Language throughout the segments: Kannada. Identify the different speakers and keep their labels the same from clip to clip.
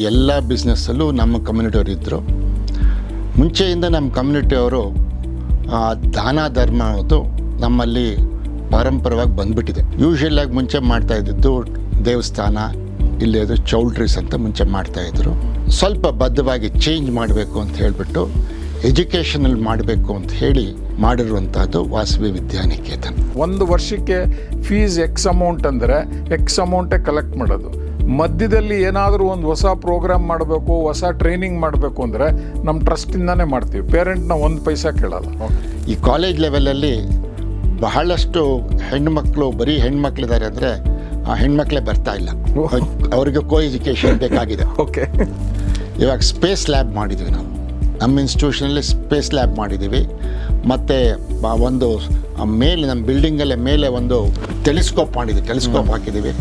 Speaker 1: ಎಲ್ಲ ಬಿಸ್ನೆಸ್ಸಲ್ಲೂ ನಮ್ಮ ಕಮ್ಯುನಿಟಿಯವರು ಇದ್ದರು. ಮುಂಚೆಯಿಂದ ನಮ್ಮ ಕಮ್ಯುನಿಟಿಯವರು ದಾನ ಧರ್ಮ ಅನ್ನೋದು ನಮ್ಮಲ್ಲಿ ಪಾರಂಪರವಾಗಿ ಬಂದ್ಬಿಟ್ಟಿದೆ. ಯೂಶ್ವಲಾಗಿ ಮುಂಚೆ ಮಾಡ್ತಾ ಇದ್ದಿದ್ದು ದೇವಸ್ಥಾನ, ಇಲ್ಲೇದು ಚೌಲ್ಟ್ರೀಸ್ ಅಂತ ಮುಂಚೆ ಮಾಡ್ತಾಯಿದ್ರು. ಸ್ವಲ್ಪ ಬದ್ಧವಾಗಿ ಚೇಂಜ್ ಮಾಡಬೇಕು ಅಂತ ಹೇಳಿಬಿಟ್ಟು ಎಜುಕೇಷನಲ್ಲಿ ಮಾಡಬೇಕು ಅಂತ ಹೇಳಿ ಮಾಡಿರುವಂಥದ್ದು ವಾಸವಿ ವಿದ್ಯಾನಿಕೇತನ್.
Speaker 2: ಒಂದು ವರ್ಷಕ್ಕೆ ಫೀಸ್ ಎಕ್ಸ್ ಅಮೌಂಟ್ ಅಂದರೆ ಎಕ್ಸ್ ಅಮೌಂಟೇ ಕಲೆಕ್ಟ್ ಮಾಡೋದು. ಮಧ್ಯದಲ್ಲಿ ಏನಾದರೂ ಒಂದು ಹೊಸ ಪ್ರೋಗ್ರಾಮ್ ಮಾಡಬೇಕು, ಹೊಸ ಟ್ರೈನಿಂಗ್ ಮಾಡಬೇಕು ಅಂದರೆ ನಮ್ಮ ಟ್ರಸ್ಟಿಂದಾನೇ ಮಾಡ್ತೀವಿ. ಪೇರೆಂಟ್ನ ಒಂದು ಪೈಸಾ ಕೇಳಲ್ಲ.
Speaker 1: ಈ ಕಾಲೇಜ್ ಲೆವೆಲಲ್ಲಿ ಬಹಳಷ್ಟು ಹೆಣ್ಣುಮಕ್ಕಳು, ಬರೀ ಹೆಣ್ಮಕ್ಳಿದ್ದಾರೆ ಅಂದರೆ ಆ ಹೆಣ್ಮಕ್ಳೇ ಬರ್ತಾ ಇಲ್ಲ. ಅವರಿಗೆ ಕೋ ಎಜುಕೇಷನ್ ಬೇಕಾಗಿದೆ.
Speaker 2: ಓಕೆ,
Speaker 1: ಇವಾಗ ಸ್ಪೇಸ್ ಲ್ಯಾಬ್ ಮಾಡಿದ್ವಿ ನಾವು. ನಮ್ಮ ಇನ್ಸ್ಟಿಟ್ಯೂಷನಲ್ಲಿ ಸ್ಪೇಸ್ ಲ್ಯಾಬ್ ಮಾಡಿದ್ದೀವಿ. ಮತ್ತು ಒಂದು ಮೇಲೆ ನಮ್ಮ ಬಿಲ್ಡಿಂಗಲ್ಲೇ ಮೇಲೆ ಒಂದು ಟೆಲಿಸ್ಕೋಪ್ ಮಾಡಿದ್ದೀವಿ. ಟೆಲಿಸ್ಕೋಪ್ ಹಾಕಿದ್ದೀವಿ.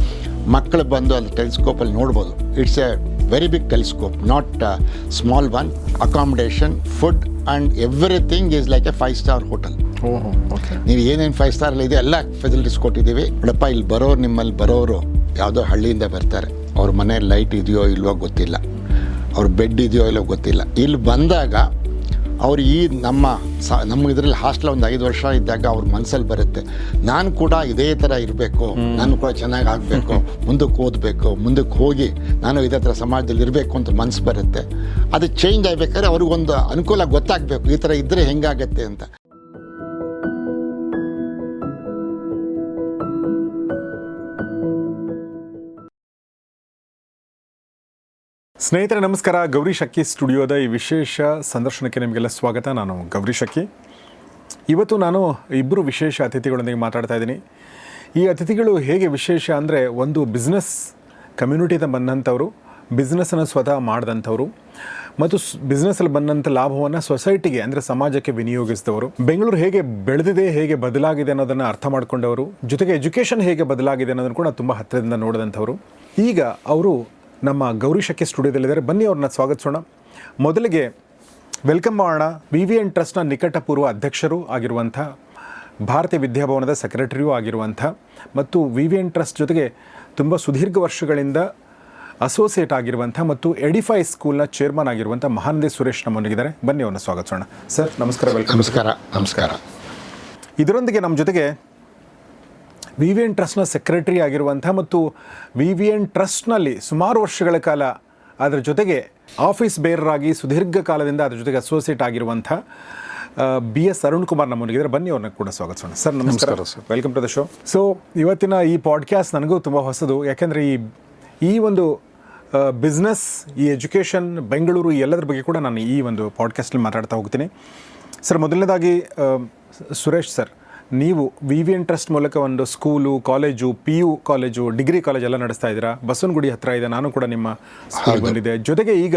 Speaker 1: ಮಕ್ಕಳು ಬಂದು ಅಲ್ಲಿ ಟೆಲಿಸ್ಕೋಪಲ್ಲಿ ನೋಡ್ಬೋದು. It's a very big telescope, not small one. Accommodation, food and everything is like a 5-star hotel. ನೀವು ಏನೇನು 5 ಸ್ಟಾರ್ ಇದೆ ಎಲ್ಲ ಫೆಸಿಲಿಟೀಸ್ ಕೊಟ್ಟಿದ್ದೀವಿ. ನೋಡಪ್ಪ, ಇಲ್ಲಿ ಬರೋರು, ನಿಮ್ಮಲ್ಲಿ ಬರೋರು ಯಾವುದೋ ಹಳ್ಳಿಯಿಂದ ಬರ್ತಾರೆ. ಅವ್ರ ಮನೆ ಲೈಟ್ ಇದೆಯೋ ಇಲ್ವೋ ಗೊತ್ತಿಲ್ಲ, ಅವ್ರ ಬೆಡ್ ಇದೆಯೋ ಇಲ್ಲೋ ಗೊತ್ತಿಲ್ಲ. ಇಲ್ಲಿ ಬಂದಾಗ ಅವ್ರು ಈ ನಮ್ಮ ಇದರಲ್ಲಿ ಹಾಸ್ಟೆಲ್ ಒಂದು 5 ವರ್ಷ ಇದ್ದಾಗ ಅವ್ರ ಮನಸ್ಸಲ್ಲಿ ಬರುತ್ತೆ, ನಾನು ಕೂಡ ಇದೇ ಥರ ಇರಬೇಕು, ನಾನು ಕೂಡ ಚೆನ್ನಾಗಿ ಆಗಬೇಕು, ಮುಂದಕ್ಕೆ ಓದಬೇಕು, ಮುಂದಕ್ಕೆ ಹೋಗಿ ನಾನು ಇದೇ ಥರ ಸಮಾಜದಲ್ಲಿ ಇರಬೇಕು ಅಂತ ಮನಸ್ಸು ಬರುತ್ತೆ. ಅದು ಚೇಂಜ್ ಆಗಬೇಕಾದ್ರೆ ಅವ್ರಿಗೊಂದು ಅನುಕೂಲ ಗೊತ್ತಾಗಬೇಕು, ಈ ಥರ ಇದ್ದರೆ ಹೆಂಗಾಗತ್ತೆ ಅಂತ.
Speaker 3: ಸ್ನೇಹಿತರೆ ನಮಸ್ಕಾರ. ಗೌರಿ ಶಕ್ಕಿ ಸ್ಟುಡಿಯೋದ ಈ ವಿಶೇಷ ಸಂದರ್ಶನಕ್ಕೆ ನಿಮಗೆಲ್ಲ ಸ್ವಾಗತ. ನಾನು ಗೌರಿ ಶಕ್ಕಿ. ಇವತ್ತು ನಾನು ಇಬ್ಬರು ವಿಶೇಷ ಅತಿಥಿಗಳೊಂದಿಗೆ ಮಾತಾಡ್ತಾ ಇದ್ದೀನಿ. ಈ ಅತಿಥಿಗಳು ಹೇಗೆ ವಿಶೇಷ ಅಂದರೆ, ಒಂದು ಬಿಸ್ನೆಸ್ ಕಮ್ಯುನಿಟಿಯಿಂದ ಬಂದಂಥವರು, ಬಿಸ್ನೆಸ್ಸನ್ನು ಸ್ವತಃ ಮಾಡಿದಂಥವ್ರು, ಮತ್ತು ಬಿಸ್ನೆಸ್ಸಲ್ಲಿ ಬಂದಂಥ ಲಾಭವನ್ನು ಸೊಸೈಟಿಗೆ ಅಂದರೆ ಸಮಾಜಕ್ಕೆ ವಿನಿಯೋಗಿಸಿದವರು, ಬೆಂಗಳೂರು ಹೇಗೆ ಬೆಳೆದಿದೆ, ಹೇಗೆ ಬದಲಾಗಿದೆ ಅನ್ನೋದನ್ನು ಅರ್ಥ ಮಾಡ್ಕೊಂಡವರು, ಜೊತೆಗೆ ಎಜುಕೇಷನ್ ಹೇಗೆ ಬದಲಾಗಿದೆ ಅನ್ನೋದನ್ನು ಕೂಡ ತುಂಬ ಹತ್ತಿರದಿಂದ ನೋಡಿದಂಥವರು. ಈಗ ಅವರು ನಮ್ಮ ಗೌರಿ ಶಕ್ಕಿ ಸ್ಟುಡಿಯೋದಲ್ಲಿದ್ದಾರೆ. ಬನ್ನಿ ಅವ್ರನ್ನ ಸ್ವಾಗತಿಸೋಣ. ಮೊದಲಿಗೆ ವೆಲ್ಕಮ್ ಮಾಡೋಣ. VVN ಟ್ರಸ್ಟ್ನ ನಿಕಟಪೂರ್ವ ಅಧ್ಯಕ್ಷರು ಆಗಿರುವಂಥ, ಭಾರತೀಯ ವಿದ್ಯಾಭವನದ ಸೆಕ್ರೆಟರಿಯೂ ಆಗಿರುವಂಥ, ಮತ್ತು VVN ಟ್ರಸ್ಟ್ ಜೊತೆಗೆ ತುಂಬ ಸುದೀರ್ಘ ವರ್ಷಗಳಿಂದ ಅಸೋಸಿಯೇಟ್ ಆಗಿರುವಂಥ ಮತ್ತು ಎಡಿಫೈ ಸ್ಕೂಲ್ನ ಚೇರ್ಮನ್ ಆಗಿರುವಂಥ ಮಹಾನಂದಿ ಸುರೇಶ್ ನಮ್ಮೊಂದಿಗಿದ್ದಾರೆ. ಬನ್ನಿ ಅವ್ರನ್ನ ಸ್ವಾಗತಿಸೋಣ. ಸರ್ ನಮಸ್ಕಾರ. ವೆಲ್ಕಮ್.
Speaker 1: ನಮಸ್ಕಾರ.
Speaker 3: ಇದರೊಂದಿಗೆ ನಮ್ಮ ಜೊತೆಗೆ VVN ಟ್ರಸ್ಟ್ನ ಸೆಕ್ರೆಟರಿ ಆಗಿರುವಂಥ ಮತ್ತು VVN ಟ್ರಸ್ಟ್ನಲ್ಲಿ ಸುಮಾರು ವರ್ಷಗಳ ಕಾಲ ಅದರ ಜೊತೆಗೆ ಆಫೀಸ್ ಬೇರರಾಗಿ ಸುದೀರ್ಘ ಕಾಲದಿಂದ ಅದರ ಜೊತೆಗೆ ಅಸೋಸಿಯೇಟ್ ಆಗಿರುವಂಥ BS ಅರುಣ್ ಕುಮಾರ್ ನಮ್ಮೊಂದಿಗಿದ್ದಾರೆ. ಬನ್ನಿ ಅವ್ರನ್ನ ಕೂಡ ಸ್ವಾಗತಿಸೋಣ. ಸರ್ ನಮಸ್ಕಾರ. Welcome to the show. So ಇವತ್ತಿನ ಈ ಪಾಡ್ಕ್ಯಾಸ್ಟ್ ನನಗೂ ತುಂಬ ಹೊಸದು, ಯಾಕೆಂದರೆ ಈ ಒಂದು ಬಿಸ್ನೆಸ್, ಈ ಎಜುಕೇಷನ್, ಬೆಂಗಳೂರು, ಎಲ್ಲದರ ಬಗ್ಗೆ ಕೂಡ ನಾನು ಈ ಒಂದು ಪಾಡ್ಕ್ಯಾಸ್ಟಲ್ಲಿ ಮಾತಾಡ್ತಾ ಹೋಗ್ತೀನಿ. ಸರ್, ಮೊದಲನೇದಾಗಿ ಸುರೇಶ್ ಸರ್, ನೀವು VVN ಟ್ರಸ್ಟ್ ಮೂಲಕ ಒಂದು school, college, PU college, degree college ಎಲ್ಲ ನಡೆಸ್ತಾ ಇದ್ದೀರಾ. ಬಸವನಗುಡಿ ಹತ್ತಿರ ಇದೆ. ನಾನು ಕೂಡ ನಿಮ್ಮ ಸ್ಕೂಲ್ ಬಂದಿದ್ದೆ. ಜೊತೆಗೆ ಈಗ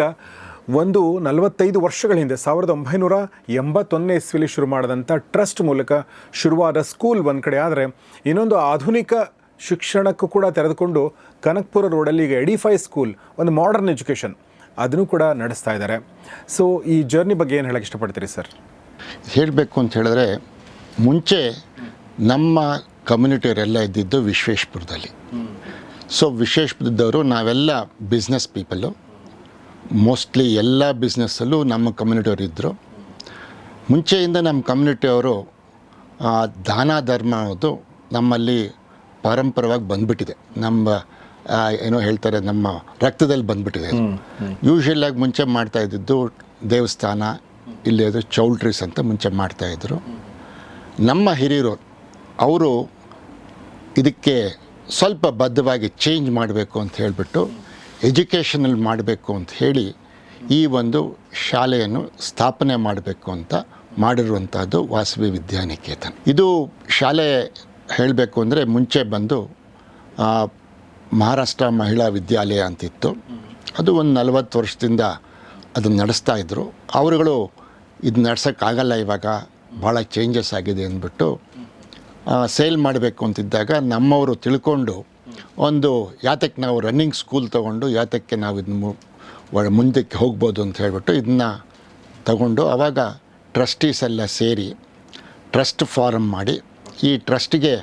Speaker 3: ಒಂದು 45 ವರ್ಷಗಳ ಹಿಂದೆ 1981ನೇ ಇಸ್ವಿಲಿ ಶುರು ಮಾಡಿದಂಥ ಟ್ರಸ್ಟ್ ಮೂಲಕ ಶುರುವಾದ ಸ್ಕೂಲ್ ಒಂದು ಕಡೆ ಆದರೆ, ಇನ್ನೊಂದು ಆಧುನಿಕ ಶಿಕ್ಷಣಕ್ಕೂ ಕೂಡ ತೆರೆದುಕೊಂಡು ಕನಕಪುರ ರೋಡಲ್ಲಿ ಈಗ ಎಡಿಫೈ ಸ್ಕೂಲ್, ಒಂದು ಮಾಡರ್ನ್ ಎಜುಕೇಷನ್, ಅದನ್ನು ಕೂಡ ನಡೆಸ್ತಾ ಇದ್ದಾರೆ. ಸೊ ಈ ಜರ್ನಿ ಬಗ್ಗೆ ಏನು ಹೇಳಕ್ಕೆ ಇಷ್ಟಪಡ್ತೀರಿ ಸರ್?
Speaker 1: ಹೇಳಬೇಕು ಅಂತ ಹೇಳಿದ್ರೆ, ಮುಂಚೆ ನಮ್ಮ ಕಮ್ಯುನಿಟಿಯವರೆಲ್ಲ ಇದ್ದಿದ್ದು ವಿಶ್ವೇಶ್ಪುರದಲ್ಲಿ. ಸೊ ವಿಶ್ವೇಶ್ಪುರದವರು ನಾವೆಲ್ಲ ಬಿಸ್ನೆಸ್ ಪೀಪಲ್ಲು. ಮೋಸ್ಟ್ಲಿ ಎಲ್ಲ ಬಿಸ್ನೆಸ್ಸಲ್ಲೂ ನಮ್ಮ ಕಮ್ಯುನಿಟಿಯವರು ಇದ್ದರು. ಮುಂಚೆಯಿಂದ ನಮ್ಮ ಕಮ್ಯುನಿಟಿಯವರು ದಾನ ಧರ್ಮ ಅನ್ನೋದು ನಮ್ಮಲ್ಲಿ ಪಾರಂಪರವಾಗಿ ಬಂದ್ಬಿಟ್ಟಿದೆ. ಏನೋ ಹೇಳ್ತಾರೆ, ನಮ್ಮ ರಕ್ತದಲ್ಲಿ ಬಂದ್ಬಿಟ್ಟಿದೆ. ಯೂಶ್ವಲಾಗಿ ಮುಂಚೆ ಮಾಡ್ತಾ ಇದ್ದಿದ್ದು ದೇವಸ್ಥಾನ, ಇಲ್ಲೇದು ಚೌಲ್ಟ್ರೀಸ್ ಅಂತ ಮುಂಚೆ ಮಾಡ್ತಾಯಿದ್ರು. ನಮ್ಮ ಹಿರಿಯರು ಅವರು ಇದಕ್ಕೆ ಸ್ವಲ್ಪ ಬದ್ಧವಾಗಿ ಚೇಂಜ್ ಮಾಡಬೇಕು ಅಂತ ಹೇಳಿಬಿಟ್ಟು ಎಜುಕೇಷನಲ್ಲಿ ಮಾಡಬೇಕು ಅಂತ ಹೇಳಿ ಈ ಒಂದು ಶಾಲೆಯನ್ನು ಸ್ಥಾಪನೆ ಮಾಡಬೇಕು ಅಂತ ಮಾಡಿರುವಂಥದ್ದು ವಾಸವಿ ವಿದ್ಯಾನಿಕೇತನ್. ಇದು ಶಾಲೆ ಹೇಳಬೇಕು ಅಂದರೆ ಮುಂಚೆ ಬಂದು ಮಹಾರಾಷ್ಟ್ರ ಮಹಿಳಾ ವಿದ್ಯಾಲಯ ಅಂತಿತ್ತು. ಅದು ಒಂದು 40 ವರ್ಷದಿಂದ ಅದನ್ನು ನಡೆಸ್ತಾಯಿದ್ರು. ಅವರುಗಳು ಇದು ನಡ್ಸೋಕ್ಕಾಗಲ್ಲ, ಇವಾಗ ಭಾಳ ಚೇಂಜಸ್ ಆಗಿದೆ ಅಂದ್ಬಿಟ್ಟು ಸೇಲ್ ಮಾಡಬೇಕು ಅಂತಿದ್ದಾಗ ನಮ್ಮವರು ತಿಳ್ಕೊಂಡು ಒಂದು ಯಾತಕ್ಕೆ ನಾವು ರನ್ನಿಂಗ್ ಸ್ಕೂಲ್ ತೊಗೊಂಡು ಯಾತಕ್ಕೆ ನಾವು ಇದನ್ನು ಮುಂದಕ್ಕೆ ಹೋಗ್ಬೋದು ಅಂತ ಹೇಳ್ಬಿಟ್ಟು ಇದನ್ನು ತಗೊಂಡು, ಆವಾಗ ಟ್ರಸ್ಟೀಸ್ ಎಲ್ಲ ಸೇರಿ ಟ್ರಸ್ಟ್ ಫಾರಮ್ ಮಾಡಿ, ಈ ಟ್ರಸ್ಟಿಗೆ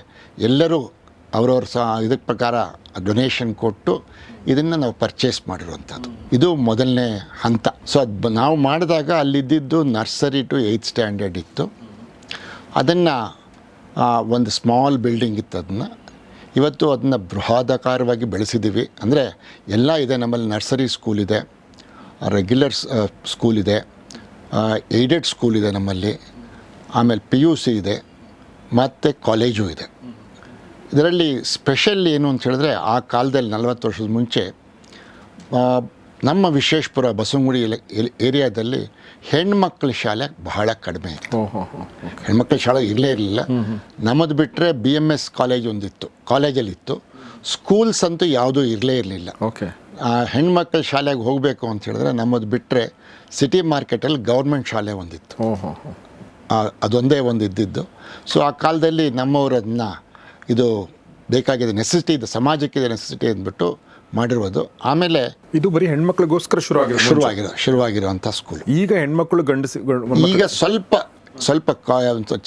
Speaker 1: ಎಲ್ಲರೂ ಅವ್ರವ್ರ ಇದಕ್ಕೆ ಪ್ರಕಾರ ಡೊನೇಷನ್ ಕೊಟ್ಟು ಇದನ್ನು ನಾವು ಪರ್ಚೇಸ್ ಮಾಡಿರುವಂಥದ್ದು. ಇದು ಮೊದಲನೇ ಹಂತ. ಸೊ ಅದು ನಾವು ಮಾಡಿದಾಗ ಅಲ್ಲಿದ್ದಿದ್ದು ನರ್ಸರಿ ಟು 8th ಸ್ಟ್ಯಾಂಡರ್ಡ್ ಇತ್ತು. ಅದನ್ನು ಒಂದು ಸ್ಮಾಲ್ ಬಿಲ್ಡಿಂಗ್ ಇತ್ತು. ಇವತ್ತು ಅದನ್ನು ಬೃಹದಾಕಾರವಾಗಿ ಬೆಳೆಸಿದ್ದೀವಿ. ಅಂದರೆ ಎಲ್ಲ ಇದೆ ನಮ್ಮಲ್ಲಿ. ನರ್ಸರಿ ಸ್ಕೂಲ್ ಇದೆ, ರೆಗ್ಯುಲರ್ ಸ್ಕೂಲ್ ಇದೆ, ಏಡೆಡ್ ಸ್ಕೂಲ್ ಇದೆ ನಮ್ಮಲ್ಲಿ, ಆಮೇಲೆ PUC ಇದೆ ಮತ್ತು ಕಾಲೇಜು ಇದೆ. ಇದರಲ್ಲಿ ಸ್ಪೆಷಲ್ ಏನು ಅಂತ ಹೇಳಿದ್ರೆ, ಆ ಕಾಲದಲ್ಲಿ 40 ವರ್ಷದ ಮುಂಚೆ ನಮ್ಮ ವಿಶ್ವೇಶ್ವರ ಬಸವನಗುಡಿ ಏರಿಯಾದಲ್ಲಿ ಹೆಣ್ಮಕ್ಳ ಶಾಲೆ ಬಹಳ ಕಡಿಮೆ ಇತ್ತು. ಹೆಣ್ಮಕ್ಳ ಶಾಲೆ ಇರಲೇ ಇರಲಿಲ್ಲ. ನಮ್ಮದು ಬಿಟ್ಟರೆ BMS ಕಾಲೇಜ್ ಒಂದಿತ್ತು, ಕಾಲೇಜಲ್ಲಿತ್ತು. ಸ್ಕೂಲ್ಸ್ ಅಂತೂ ಯಾವುದೂ ಇರಲೇ ಇರಲಿಲ್ಲ.
Speaker 3: ಓಕೆ.
Speaker 1: ಹೆಣ್ಮಕ್ಳ ಶಾಲೆಗೆ ಹೋಗಬೇಕು ಅಂತ ಹೇಳಿದ್ರೆ ನಮ್ಮದು ಬಿಟ್ಟರೆ ಸಿಟಿ ಮಾರ್ಕೆಟಲ್ಲಿ ಗೌರ್ಮೆಂಟ್ ಶಾಲೆ ಒಂದಿತ್ತು. ಅದೊಂದೇ ಒಂದು ಇದ್ದಿದ್ದು. ಸೊ ಆ ಕಾಲದಲ್ಲಿ ನಮ್ಮವರು ಅದನ್ನ ಇದು ಬೇಕಾಗಿದೆ, ನೆಸೆಸಿಟಿ ಇದೆ, ಸಮಾಜಕ್ಕಿದೆ ನೆಸೆಸಿಟಿ ಅಂದ್ಬಿಟ್ಟು ಮಾಡಿರೋದು. ಆಮೇಲೆ
Speaker 3: ಇದು ಬರೀ ಹೆಣ್ಮಕ್ಳಿಗೋಸ್ಕರ
Speaker 1: ಶುರುವಾಗಿರುವಂಥ ಸ್ಕೂಲ್.
Speaker 3: ಈಗ ಹೆಣ್ಮಕ್ಳು
Speaker 1: ಈಗ ಸ್ವಲ್ಪ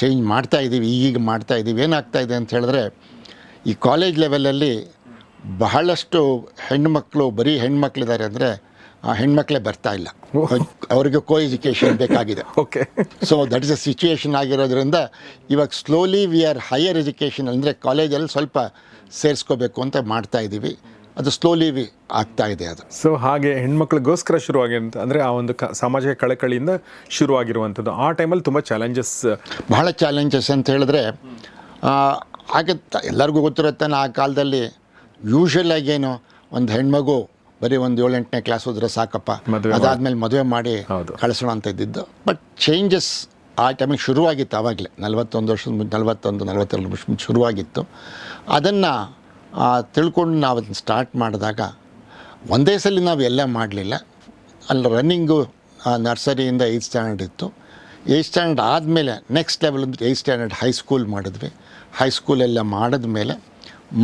Speaker 1: ಚೇಂಜ್ ಮಾಡ್ತಾ ಇದ್ದೀವಿ, ಈಗ ಮಾಡ್ತಾ ಇದ್ದೀವಿ. ಏನಾಗ್ತಾ ಇದೆ ಅಂತ ಹೇಳಿದ್ರೆ, ಈ ಕಾಲೇಜ್ ಲೆವೆಲಲ್ಲಿ ಬಹಳಷ್ಟು ಹೆಣ್ಮಕ್ಳು, ಬರೀ ಹೆಣ್ಮಕ್ಳಿದ್ದಾರೆ ಅಂದರೆ ಆ ಹೆಣ್ಮಕ್ಳೇ ಬರ್ತಾ ಇಲ್ಲ, ಅವ್ರಿಗೆ ಕೋ ಎಜುಕೇಷನ್ ಬೇಕಾಗಿದೆ.
Speaker 3: Okay.
Speaker 1: So that is a situation ಆಗಿರೋದ್ರಿಂದ ಇವಾಗ slowly we are higher education ಅಂದರೆ ಕಾಲೇಜಲ್ಲಿ ಸ್ವಲ್ಪ ಸೇರಿಸ್ಕೋಬೇಕು ಅಂತ ಮಾಡ್ತಾ ಇದ್ದೀವಿ. ಅದು ಸ್ಲೋಲಿ ಆಗ್ತಾ ಇದೆ ಅದು.
Speaker 3: ಸೊ ಹಾಗೆ ಹೆಣ್ಮಕ್ಳಿಗೋಸ್ಕರ ಶುರುವಾಗಿರುವಂಥ, ಅಂದರೆ ಆ ಒಂದು ಸಾಮಾಜಿಕ ಕಳಕಳಿಯಿಂದ ಶುರುವಾಗಿರುವಂಥದ್ದು. ಆ ಟೈಮಲ್ಲಿ ತುಂಬ ಚಾಲೆಂಜಸ್,
Speaker 1: ಬಹಳ ಚಾಲೆಂಜಸ್ ಅಂತ ಹೇಳಿದ್ರೆ, ಹಾಗೆ ಎಲ್ಲರಿಗೂ ಗೊತ್ತಿರುತ್ತಾನೆ ಆ ಕಾಲದಲ್ಲಿ ಯೂಶ್ವಲ್ ಆಗೇನು ಒಂದು ಹೆಣ್ಮಗು ಬರೀ ಒಂದು 7-8ನೇ ಕ್ಲಾಸ್ ಹೋದ್ರೆ ಸಾಕಪ್ಪ, ಅದಾದಮೇಲೆ ಮದುವೆ ಮಾಡಿ ಕಳಿಸೋಣ ಅಂತ ಇದ್ದಿದ್ದು. ಬಟ್ ಚೇಂಜಸ್ ಆ ಟೈಮಿಗೆ ಶುರುವಾಗಿತ್ತು. ಆವಾಗಲೇ 41 ವರ್ಷದ ಮುಂಚೆ, 42 ವರ್ಷ ಮುಂಚೆ ಶುರುವಾಗಿತ್ತು. ಅದನ್ನು ತಿಳ್ಕೊಂಡು ನಾವು ಅದನ್ನು ಸ್ಟಾರ್ಟ್ ಮಾಡಿದಾಗ ಒಂದೇ ಸಲ ನಾವು ಎಲ್ಲ ಮಾಡಲಿಲ್ಲ. ಅಲ್ಲಿ ರನ್ನಿಂಗು ನರ್ಸರಿಯಿಂದ 8th ಸ್ಟ್ಯಾಂಡರ್ಡ್ ಇತ್ತು. 8th ಸ್ಟ್ಯಾಂಡರ್ಡ್ ಆದಮೇಲೆ ನೆಕ್ಸ್ಟ್ ಲೆವೆಲ್ ಅಂದರೆ 8th ಸ್ಟ್ಯಾಂಡರ್ಡ್ ಹೈಸ್ಕೂಲ್ ಮಾಡಿದ್ವಿ. ಹೈಸ್ಕೂಲೆಲ್ಲ ಮಾಡಿದ್ಮೇಲೆ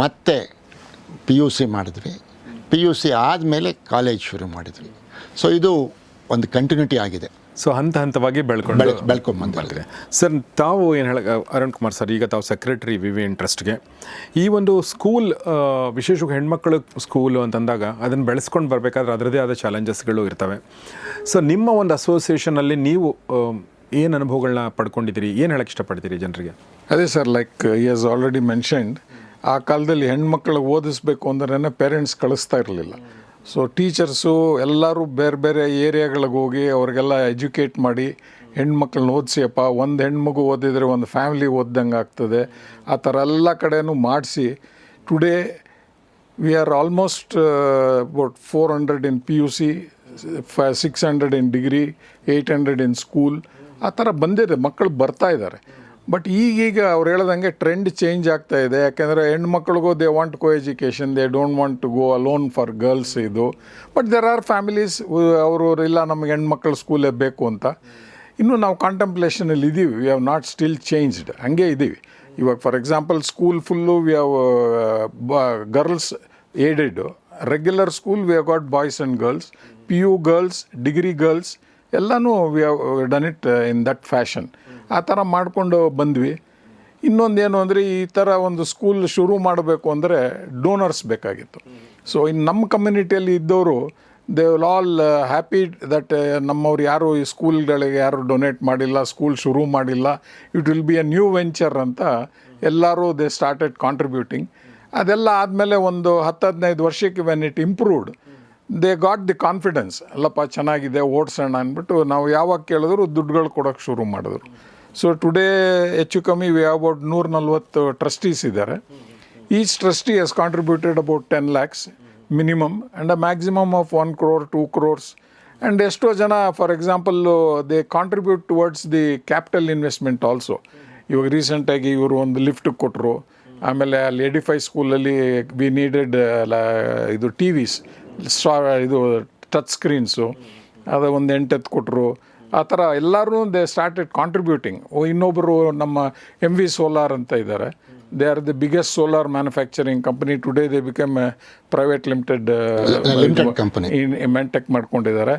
Speaker 1: ಮತ್ತೆ PUC ಮಾಡಿದ್ವಿ. PUC ಆದಮೇಲೆ ಕಾಲೇಜ್ ಶುರು ಮಾಡಿದ್ವಿ. ಸೊ ಇದು ಒಂದು ಕಂಟಿನ್ಯೂಟಿ ಆಗಿದೆ.
Speaker 3: ಸೊ ಹಂತವಾಗಿ
Speaker 1: ಬೆಳ್ಕೊಂಬಂದ್ರೆ.
Speaker 3: ಸರ್, ತಾವು ಏನು ಅರುಣ್ ಕುಮಾರ್ ಸರ್, ಈಗ ತಾವು ಸೆಕ್ರೆಟರಿ VVN ಟ್ರಸ್ಟ್ಗೆ. ಈ ಒಂದು ಸ್ಕೂಲ್, ವಿಶೇಷವಾಗಿ ಹೆಣ್ಮಕ್ಳು ಸ್ಕೂಲು ಅಂತಂದಾಗ ಅದನ್ನು ಬೆಳೆಸ್ಕೊಂಡು ಬರಬೇಕಾದ್ರೆ ಅದರದೇ ಆದ ಚಾಲೆಂಜಸ್ಗಳು ಇರ್ತವೆ. ಸೊ ನಿಮ್ಮ ಒಂದು ಅಸೋಸಿಯೇಷನಲ್ಲಿ ನೀವು ಏನು ಅನುಭವಗಳನ್ನ ಪಡ್ಕೊಂಡಿದ್ದೀರಿ, ಏನು ಹೇಳಕ್ಕೆ ಇಷ್ಟಪಡ್ತೀರಿ ಜನರಿಗೆ?
Speaker 2: ಅದೇ ಸರ್, ಲೈಕ್ ಈ ಹ್ಯಾಸ್ ಆಲ್ರೆಡಿ ಮೆನ್ಷನ್ಡ್, ಆ ಕಾಲದಲ್ಲಿ ಹೆಣ್ಮಕ್ಳಿಗೆ ಓದಿಸ್ಬೇಕು ಅಂದ್ರೆ ಪೇರೆಂಟ್ಸ್ ಕಳಿಸ್ತಾ ಇರಲಿಲ್ಲ. ಸೊ ಟೀಚರ್ಸು ಎಲ್ಲರೂ ಬೇರೆ ಬೇರೆ ಏರಿಯಾಗಳಿಗೆ ಹೋಗಿ ಅವ್ರಿಗೆಲ್ಲ ಎಜುಕೇಟ್ ಮಾಡಿ ಹೆಣ್ಮಕ್ಳನ್ನ ಓದಿಸಿಯಪ್ಪ, ಒಂದು ಹೆಣ್ಮಗು ಓದಿದರೆ ಒಂದು ಫ್ಯಾಮಿಲಿ ಓದ್ದಂಗೆ ಆಗ್ತದೆ, ಆ ಥರ ಎಲ್ಲ ಕಡೆನೂ ಮಾಡಿಸಿ today we are almost about 400 in PUC, 600 in degree, 800 in school. ಆ ಥರ ಬಂದಿದೆ, ಮಕ್ಕಳು ಬರ್ತಾ ಇದ್ದಾರೆ. ಬಟ್ ಈಗೀಗ ಅವ್ರು ಹೇಳ್ದಂಗೆ ಟ್ರೆಂಡ್ ಚೇಂಜ್ ಆಗ್ತಾ ಇದೆ. ಯಾಕೆಂದರೆ ಹೆಣ್ಮಕ್ಳಿಗೂ they want co education, they don't want to go alone for girls ಇದು. ಬಟ್ ದೆರ್ ಆರ್ ಫ್ಯಾಮಿಲೀಸ್ ಅವರು ಇಲ್ಲ ನಮಗೆ ಹೆಣ್ಮಕ್ಳು ಸ್ಕೂಲೇ ಬೇಕು ಅಂತ. ಇನ್ನೂ ನಾವು ಕಾಂಟೆಂಪ್ಲೇಷನಲ್ಲಿ ಇದ್ದೀವಿ. We have not still changed, ಹಾಗೆ ಇದ್ದೀವಿ. ಇವಾಗ for example school full we have girls aided, regular school we have got boys and girls, PU girls, degree girls ಎಲ್ಲನೂ we have done it in that fashion. ಆ ಥರ ಮಾಡಿಕೊಂಡು ಬಂದ್ವಿ. ಇನ್ನೊಂದೇನು ಅಂದರೆ, ಈ ಥರ ಒಂದು ಸ್ಕೂಲ್ ಶುರು ಮಾಡಬೇಕು ಅಂದರೆ ಡೋನರ್ಸ್ ಬೇಕಾಗಿತ್ತು. ಸೊ ಇನ್ನು ನಮ್ಮ ಕಮ್ಯುನಿಟಿಯಲ್ಲಿ ಇದ್ದವರು they will all happy that ನಮ್ಮವ್ರು ಯಾರು ಈ ಸ್ಕೂಲ್ಗಳಿಗೆ ಯಾರು ಡೊನೇಟ್ ಮಾಡಿಲ್ಲ, ಸ್ಕೂಲ್ ಶುರು ಮಾಡಿಲ್ಲ, it will B A new venture ಅಂತ ಎಲ್ಲರೂ ದೇ ಸ್ಟಾರ್ಟೆಡ್ ಕಾಂಟ್ರಿಬ್ಯೂಟಿಂಗ್. ಅದೆಲ್ಲ ಆದಮೇಲೆ ಒಂದು 10-15 ವರ್ಷಕ್ಕೆ when it improved, they got the confidence, ಅಲ್ಲಪ್ಪ ಚೆನ್ನಾಗಿದೆ ಓಡಿಸೋಣ ಅಂದ್ಬಿಟ್ಟು ನಾವು ಯಾವಾಗ ಕೇಳಿದ್ರು ದುಡ್ಡುಗಳು ಕೊಡೋಕ್ಕೆ ಶುರು ಮಾಡಿದ್ರು. ಸೊ ಟುಡೇ ಹೆಚ್ಚು ಕಮ್ಮಿ ವಿ ಹ್ಯಾವ್ ಅಬೌಟ್ 140 ಟ್ರಸ್ಟೀಸ್ ಇದ್ದಾರೆ. Each trustee has contributed about 10 lakhs minimum and a maximum of 1 crore, 2 crores. And ಎಷ್ಟೋ ಜನ for example they contribute towards the capital investment also. ಇವಾಗ ರೀಸೆಂಟಾಗಿ ಇವರು ಒಂದು ಲಿಫ್ಟ್ ಕೊಟ್ಟರು. ಆಮೇಲೆ ಅಲ್ಲಿ ಎಡಿಫೈ ಸ್ಕೂಲಲ್ಲಿ ವಿ ನೀಡೆಡ್ ಇದು TVs, ಇದು ಟಚ್ ಸ್ಕ್ರೀನ್ಸು, ಅದು ಒಂದು 8 ಕೊಟ್ಟರು. ಆ ಥರ ಎಲ್ಲರೂ ದೇ ಸ್ಟಾರ್ಟೆಡ್ ಕಾಂಟ್ರಿಬ್ಯೂಟಿಂಗ್. ಇನ್ನೊಬ್ಬರು ನಮ್ಮ MV ಸೋಲಾರ್ ಅಂತ ಇದ್ದಾರೆ, They are the biggest solar manufacturing company. Today they became a private limited
Speaker 1: company.
Speaker 2: In Mentech ಮಾಡ್ಕೊಂಡಿದ್ದಾರೆ.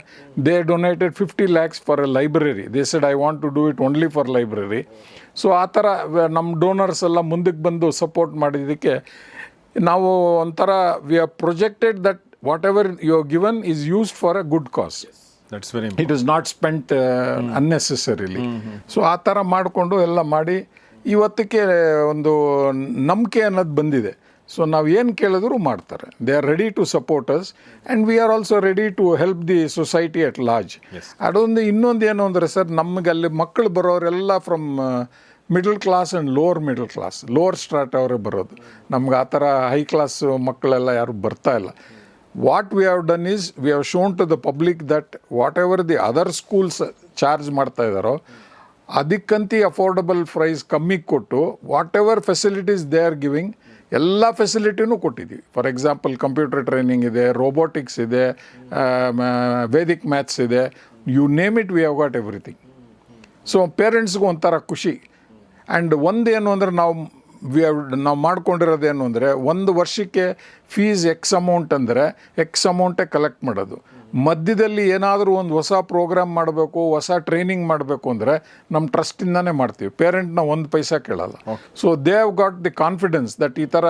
Speaker 2: They donated 50 lakhs for a library. They said, I want to do it only for library. So ಆ ಥರ ನಮ್ಮ ಡೋನರ್ಸ್ ಎಲ್ಲ ಮುಂದಕ್ಕೆ ಬಂದು ಸಪೋರ್ಟ್ ಮಾಡಿದ್ದಕ್ಕೆ ನಾವು ಒಂಥರ we are projected that whatever you are given is used for a good cause.
Speaker 3: That's very
Speaker 2: it is not spent unnecessarily. So ಆ ಥರ ಮಾಡಿಕೊಂಡು ಎಲ್ಲ ಮಾಡಿ ಇವತ್ತಿಗೆ ಒಂದು ನಂಬಿಕೆ ಅನ್ನೋದು ಬಂದಿದೆ. ಸೊ ನಾವು ಏನು ಕೇಳಿದ್ರು ಮಾಡ್ತಾರೆ. They are ready to support us and we are also ready to help the society at large. ಅದೊಂದು ಇನ್ನೊಂದು ಏನು ಅಂದರೆ ಸರ್, ನಮಗೆ ಅಲ್ಲಿ ಮಕ್ಕಳು ಬರೋರೆಲ್ಲ from middle class and lower middle class, lower start ಅವರೇ ಬರೋದು. ನಮ್ಗೆ ಆ ಥರ ಹೈ ಕ್ಲಾಸ್ ಮಕ್ಕಳೆಲ್ಲ ಯಾರು ಬರ್ತಾ ಇಲ್ಲ. What we have done is we have shown to the public that whatever the other schools charge ಮಾಡ್ತಾ ಇದ್ದಾರೋ ಅದಕ್ಕಂತ ಅಫೋರ್ಡಬಲ್ ಪ್ರೈಸ್ ಕಮ್ಮಿ ಕೊಟ್ಟು whatever facilities they are giving ಎಲ್ಲ ಫೆಸಿಲಿಟಿನೂ ಕೊಟ್ಟಿದ್ದೀವಿ. ಫಾರ್ ಎಕ್ಸಾಂಪಲ್ ಕಂಪ್ಯೂಟರ್ ಟ್ರೈನಿಂಗ್ ಇದೆ, ರೋಬೋಟಿಕ್ಸ್ ಇದೆ, ವೇದಿಕ್ ಮ್ಯಾಥ್ಸ್ ಇದೆ, you name it, we have got everything. So ಪೇರೆಂಟ್ಸ್ಗೂ ಒಂಥರ ಖುಷಿ. ಆ್ಯಂಡ್ ಒಂದೇನು ಅಂದರೆ ನಾವು ಮಾಡ್ಕೊಂಡಿರೋದೇನು ಅಂದರೆ ಒಂದು ವರ್ಷಕ್ಕೆ ಫೀಸ್ ಎಕ್ಸ್ ಅಮೌಂಟ್ ಅಂದರೆ ಎಕ್ಸ್ ಅಮೌಂಟೇ ಕಲೆಕ್ಟ್ ಮಾಡೋದು. ಮಧ್ಯದಲ್ಲಿ ಏನಾದರೂ ಒಂದು ಹೊಸ ಪ್ರೋಗ್ರಾಮ್ ಮಾಡಬೇಕು, ಹೊಸ ಟ್ರೈನಿಂಗ್ ಮಾಡಬೇಕು ಅಂದರೆ ನಮ್ಮ ಟ್ರಸ್ಟಿಂದನೇ ಮಾಡ್ತೀವಿ. ಪೇರೆಂಟ್ನ ಒಂದು ಪೈಸಾ ಕೇಳಲ್ಲ. So they have got the confidence that ಈ ಥರ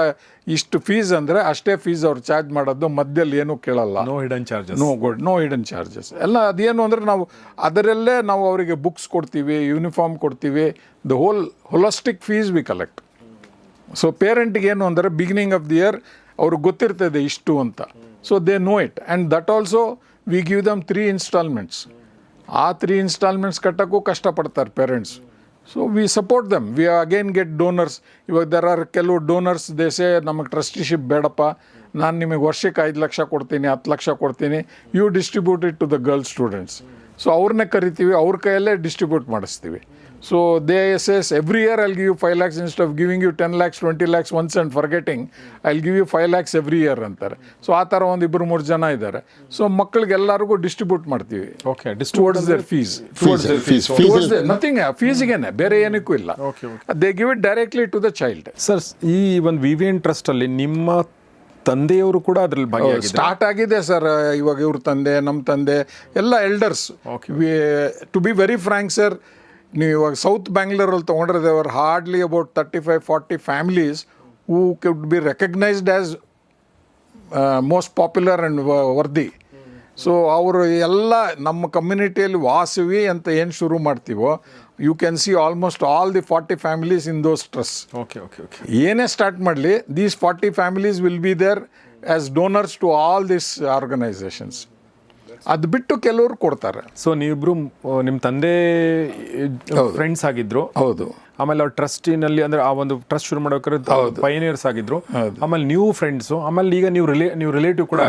Speaker 2: ಇಷ್ಟು ಫೀಸ್ ಅಂದರೆ ಅಷ್ಟೇ ಫೀಸ್ ಅವ್ರು ಚಾರ್ಜ್ ಮಾಡೋದು, ಮಧ್ಯದಲ್ಲಿ ಏನೂ ಕೇಳಲ್ಲ.
Speaker 3: No hidden charges.
Speaker 2: No hidden charges. ಎಲ್ಲ ಅದೇನು ಅಂದರೆ ನಾವು ಅದರಲ್ಲೇ ನಾವು ಅವರಿಗೆ ಬುಕ್ಸ್ ಕೊಡ್ತೀವಿ, ಯೂನಿಫಾರ್ಮ್ ಕೊಡ್ತೀವಿ, the holistic fees we collect. So ಪೇರೆಂಟ್ಗೆ ಏನು ಅಂದರೆ ಬಿಗಿನಿಂಗ್ ಆಫ್ ದಿ ಇಯರ್ ಅವ್ರಿಗೆ ಗೊತ್ತಿರ್ತದೆ ಇಷ್ಟು ಅಂತ. So they know it and that also we give them 3 instalments. ಆ 3 ಇನ್ಸ್ಟಾಲ್ಮೆಂಟ್ಸ್ ಕಟ್ಟೋಕ್ಕೂ ಕಷ್ಟಪಡ್ತಾರೆ parents. So we support them. We again get donors. ಇವಾಗ ದರ್ ಆರ್ ಕೆಲವು ಡೋನರ್ಸ್ ದೇಸೆ ನಮಗೆ ಟ್ರಸ್ಟಿಶಿಪ್ ಬೇಡಪ್ಪ, ನಾನು ನಿಮಗೆ ವರ್ಷಕ್ಕೆ 5 ಲಕ್ಷ ಕೊಡ್ತೀನಿ, 10 ಲಕ್ಷ ಕೊಡ್ತೀನಿ, you distribute it to the girls students. So ಅವ್ರನ್ನೇ ಕರಿತೀವಿ, ಅವ್ರ ಕೈಯಲ್ಲೇ ಡಿಸ್ಟ್ರಿಬ್ಯೂಟ್ ಮಾಡಿಸ್ತೀವಿ. So they says every year I'll give you 5 lakhs instead of giving you 10 lakhs, 20 lakhs once and forgetting, I'll give you 5 lakhs every year ಅಂತಾರೆ. ಸೊ ಆ ಥರ ಒಂದು 2-3 ಜನ ಇದ್ದಾರೆ. ಸೊ ಮಕ್ಕಳಿಗೆಲ್ಲರಿಗೂ ಡಿಸ್ಟ್ರಿಬ್ಯೂಟ್ ಮಾಡ್ತೀವಿ.
Speaker 3: Okay,
Speaker 2: towards their fees. Nothing, ಫೀಸಿಗೇನೆ, ಬೇರೆ ಏನಕ್ಕೂ ಇಲ್ಲ. They give it directly to the child.
Speaker 3: Sir, ಈ ಒಂದು ವಿವಿಎನ್ ಟ್ರಸ್ಟ್ ಅಲ್ಲಿ ನಿಮ್ಮ ತಂದೆಯವರು ಕೂಡ ಅದರಲ್ಲಿ ಭಾಗಿಯಾಗಿದ್ದಾರೆ?
Speaker 2: ಸ್ಟಾರ್ಟ್ ಆಗಿದೆ ಸರ್. ಇವಾಗ ಇವ್ರ ತಂದೆ, ನಮ್ಮ ತಂದೆ ಎಲ್ಲ elders. To be very frank sir, ನೀವು ಇವಾಗ ಸೌತ್ ಬ್ಯಾಂಗ್ಳೂರಲ್ಲಿ ತೊಗೊಂಡ್ರೆ there are hardly about 35-40 families who could be recognised as most popular and worthy. So ಅವರು ಎಲ್ಲ ನಮ್ಮ ಕಮ್ಯುನಿಟಿಯಲ್ಲಿ ವಾಸವಿ ಅಂತ ಏನು ಶುರು ಮಾಡ್ತೀವೋ, you can see almost all the 40 families in those trust.
Speaker 3: Okay okay okay.
Speaker 2: ಏನೇ ಸ್ಟಾರ್ಟ್ ಮಾಡಲಿ, these 40 families will be there as donors to all this organisations. ಅದು ಬಿಟ್ಟು ಕೆಲವರು ಕೊಡ್ತಾರೆ.
Speaker 3: ಸೊ ನೀವಿಬ್ರು ನಿಮ್ಮ ತಂದೆ ಫ್ರೆಂಡ್ಸ್ ಆಗಿದ್ರು?
Speaker 2: ಹೌದು.
Speaker 3: ಆಮೇಲೆ ಅವ್ರ ಟ್ರಸ್ಟಿನಲ್ಲಿ ಅಂದ್ರೆ ಆ ಒಂದು ಟ್ರಸ್ಟ್ ಶುರು ಮಾಡೋಕೆ ಪೈನಿಯರ್ಸ್ ಆಗಿದ್ರು. ಆಮೇಲೆ ನೀವು ಫ್ರೆಂಡ್ಸು, ಆಮೇಲೆ ಈಗ ನೀವು ರಿಲೇಟಿವ್ ಕೂಡ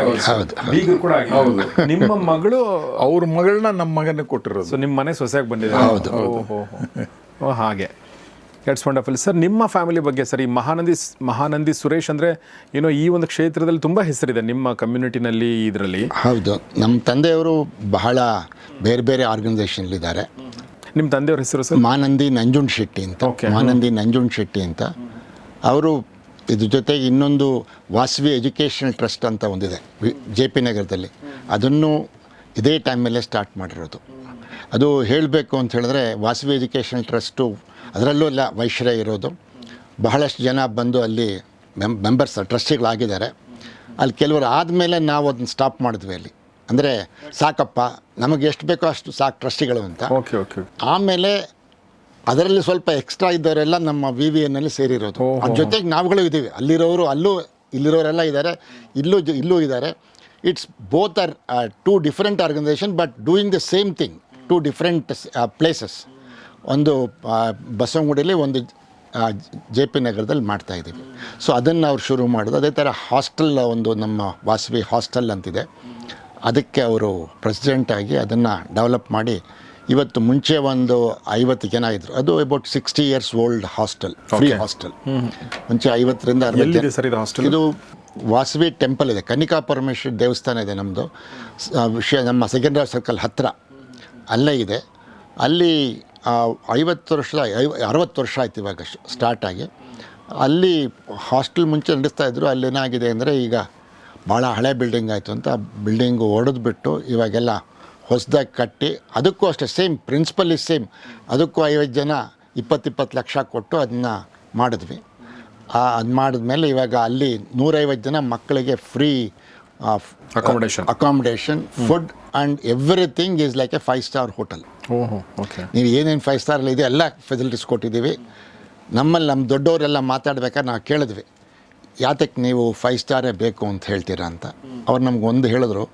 Speaker 3: ಬೀಗರು ಕೂಡ ಆಗಿದ್ರು. ನಿಮ್ಮ ಮಗಳು,
Speaker 2: ಅವ್ರ ಮಗಳನ್ನ ನಮ್ಮ ಮಗನೇ ಕೊಟ್ಟಿರೋದು.
Speaker 3: ಸೊ ನಿಮ್ಮ ಮನೆ ಸೊಸೆಯಾಗಿ ಬಂದಿದೆ. ಹಾಗೆ, ಇಟ್ಸ್ ವಂಡರ್ಫುಲ್. ಸರ್, ನಿಮ್ಮ ಫ್ಯಾಮಿಲಿ ಬಗ್ಗೆ ಸರ್, ಈ ಮಹಾನಂದಿ ಸುರೇಶ್ ಅಂದರೆ ಏನೋ ಈ ಒಂದು ಕ್ಷೇತ್ರದಲ್ಲಿ ತುಂಬ ಹೆಸರಿದೆ ನಿಮ್ಮ ಕಮ್ಯುನಿಟಿನಲ್ಲಿ, ಇದರಲ್ಲಿ.
Speaker 1: ಹೌದು, ನಮ್ಮ ತಂದೆಯವರು ಬಹಳ ಬೇರೆ ಬೇರೆ ಆರ್ಗನೈಸೇಷನ್ಲಿದ್ದಾರೆ.
Speaker 3: ನಿಮ್ಮ ತಂದೆಯವ್ರ ಹೆಸರು ಸರ್?
Speaker 1: ಮಾನಂದಿ ನಂಜುಂಡ್ ಶೆಟ್ಟಿ ಅಂತ. ಮಾನಂದಿ ನಂಜುಂಡ್ ಶೆಟ್ಟಿ ಅಂತ. ಅವರು ಇದ್ರ ಜೊತೆಗೆ ಇನ್ನೊಂದು ವಾಸವಿ ಎಜುಕೇಷನಲ್ ಟ್ರಸ್ಟ್ ಅಂತ ಒಂದಿದೆ JP ನಗರದಲ್ಲಿ. ಅದನ್ನು ಇದೇ ಟೈಮಲ್ಲೇ ಸ್ಟಾರ್ಟ್ ಮಾಡಿರೋದು. ಅದು ಹೇಳಬೇಕು ಅಂತ ಹೇಳಿದ್ರೆ, ವಾಸವಿ ಎಜುಕೇಷನಲ್ ಟ್ರಸ್ಟು ಅದರಲ್ಲೂ ಎಲ್ಲ ವೈಶ್ಯ ಇರೋದು. ಬಹಳಷ್ಟು ಜನ ಬಂದು ಅಲ್ಲಿ ಮೆಂಬರ್ಸ್ ಟ್ರಸ್ಟಿಗಳಾಗಿದ್ದಾರೆ. ಅಲ್ಲಿ ಕೆಲವರು ಆದಮೇಲೆ ನಾವು ಅದನ್ನು ಸ್ಟಾಪ್ ಮಾಡಿದ್ವಿ ಅಲ್ಲಿ. ಅಂದರೆ ಸಾಕಪ್ಪ, ನಮಗೆ ಎಷ್ಟು ಬೇಕೋ ಅಷ್ಟು ಸಾಕು ಟ್ರಸ್ಟಿಗಳು ಅಂತ.
Speaker 3: Okay okay.
Speaker 1: ಆಮೇಲೆ ಅದರಲ್ಲಿ ಸ್ವಲ್ಪ ಎಕ್ಸ್ಟ್ರಾ ಇದ್ದವರೆಲ್ಲ ನಮ್ಮ VVNಲ್ಲಿ ಸೇರಿರೋದು. ಅದ್ರ ಜೊತೆಗೆ ನಾವುಗಳು ಇದ್ದೀವಿ. ಅಲ್ಲಿರೋರು ಇಲ್ಲಿರೋರೆಲ್ಲ ಇದ್ದಾರೆ, ಇಲ್ಲೂ ಇದ್ದಾರೆ. It's both are 2 different organisation but doing the same thing, 2 different places. ಒಂದು ಬಸವನಗುಡಿಯಲ್ಲಿ, ಒಂದು JP ನಗರದಲ್ಲಿ ಮಾಡ್ತಾಯಿದ್ದೀವಿ. ಸೊ ಅದನ್ನು ಅವ್ರು ಶುರು ಮಾಡೋದು. ಅದೇ ಥರ ಹಾಸ್ಟೆಲ್, ಒಂದು ನಮ್ಮ ವಾಸವಿ ಹಾಸ್ಟೆಲ್ ಅಂತಿದೆ, ಅದಕ್ಕೆ ಅವರು ಪ್ರೆಸಿಡೆಂಟಾಗಿ ಅದನ್ನು ಡೆವಲಪ್ ಮಾಡಿ ಇವತ್ತು ಮುಂಚೆ ಒಂದು 50 ಜನ ಇದ್ದರು. ಅದು about 60 years old hostel, free hostel. ಮುಂಚೆ 50ರಿಂದ 60. ಇದು ವಾಸವಿ ಟೆಂಪಲ್ ಇದೆ, ಕನ್ನಿಕಾ ಪರಮೇಶ್ವರಿ ದೇವಸ್ಥಾನ ಇದೆ ನಮ್ಮದು. ನಮ್ಮ ಸೆಕೆಂಡ್ರಾವ್ ಸರ್ಕಲ್ ಹತ್ತಿರ ಅಲ್ಲೇ ಇದೆ. ಅಲ್ಲಿ 50 ವರ್ಷ 60 ವರ್ಷ ಆಯ್ತು ಇವಾಗ ಸ್ಟಾರ್ಟ್ ಆಗಿ. ಅಲ್ಲಿ ಹಾಸ್ಟೆಲ್ ಮುಂಚೆ ನಡೆಸ್ತಾಯಿದ್ರು. ಅಲ್ಲೇನಾಗಿದೆ ಅಂದರೆ ಈಗ ಭಾಳ ಹಳೆ ಬಿಲ್ಡಿಂಗ್ ಆಯಿತು ಅಂತ ಬಿಲ್ಡಿಂಗು ಹೊಡೆದ್ಬಿಟ್ಟು ಇವಾಗೆಲ್ಲ ಹೊಸದಾಗಿ ಕಟ್ಟಿ, ಅದಕ್ಕೂ ಅಷ್ಟೇ ಸೇಮ್ ಪ್ರಿನ್ಸಿಪಲ್ ಇಸ್ ಸೇಮ್. ಅದಕ್ಕೂ 50 ಜನ 20 ಲಕ್ಷ ಕೊಟ್ಟು ಅದನ್ನ ಮಾಡಿದ್ವಿ. ಅದು ಮಾಡಿದ್ಮೇಲೆ ಇವಾಗ ಅಲ್ಲಿ 150 ಜನ ಮಕ್ಕಳಿಗೆ free accommodation, food and everything is like a 5-ಸ್ಟಾರ್ ಹೋಟೆಲ್.
Speaker 3: ಓಕೆ.
Speaker 1: ನೀವು ಏನೇನು 5 ಸ್ಟಾರಲ್ಲಿ ಇದೆ ಎಲ್ಲ ಫೆಸಿಲಿಟೀಸ್ ಕೊಟ್ಟಿದ್ದೀವಿ. ನಮ್ಮ ದೊಡ್ಡವರೆಲ್ಲ ಮಾತಾಡ್ಬೇಕಾದ್ರೆ ನಾವು ಕೇಳಿದ್ವಿ, ಯಾತಕ್ಕೆ ನೀವು 5 ಸ್ಟಾರೇ ಬೇಕು ಅಂತ ಹೇಳ್ತೀರಾ ಅಂತ. ಅವ್ರು ನಮ್ಗೆ ಹೇಳಿದ್ರು,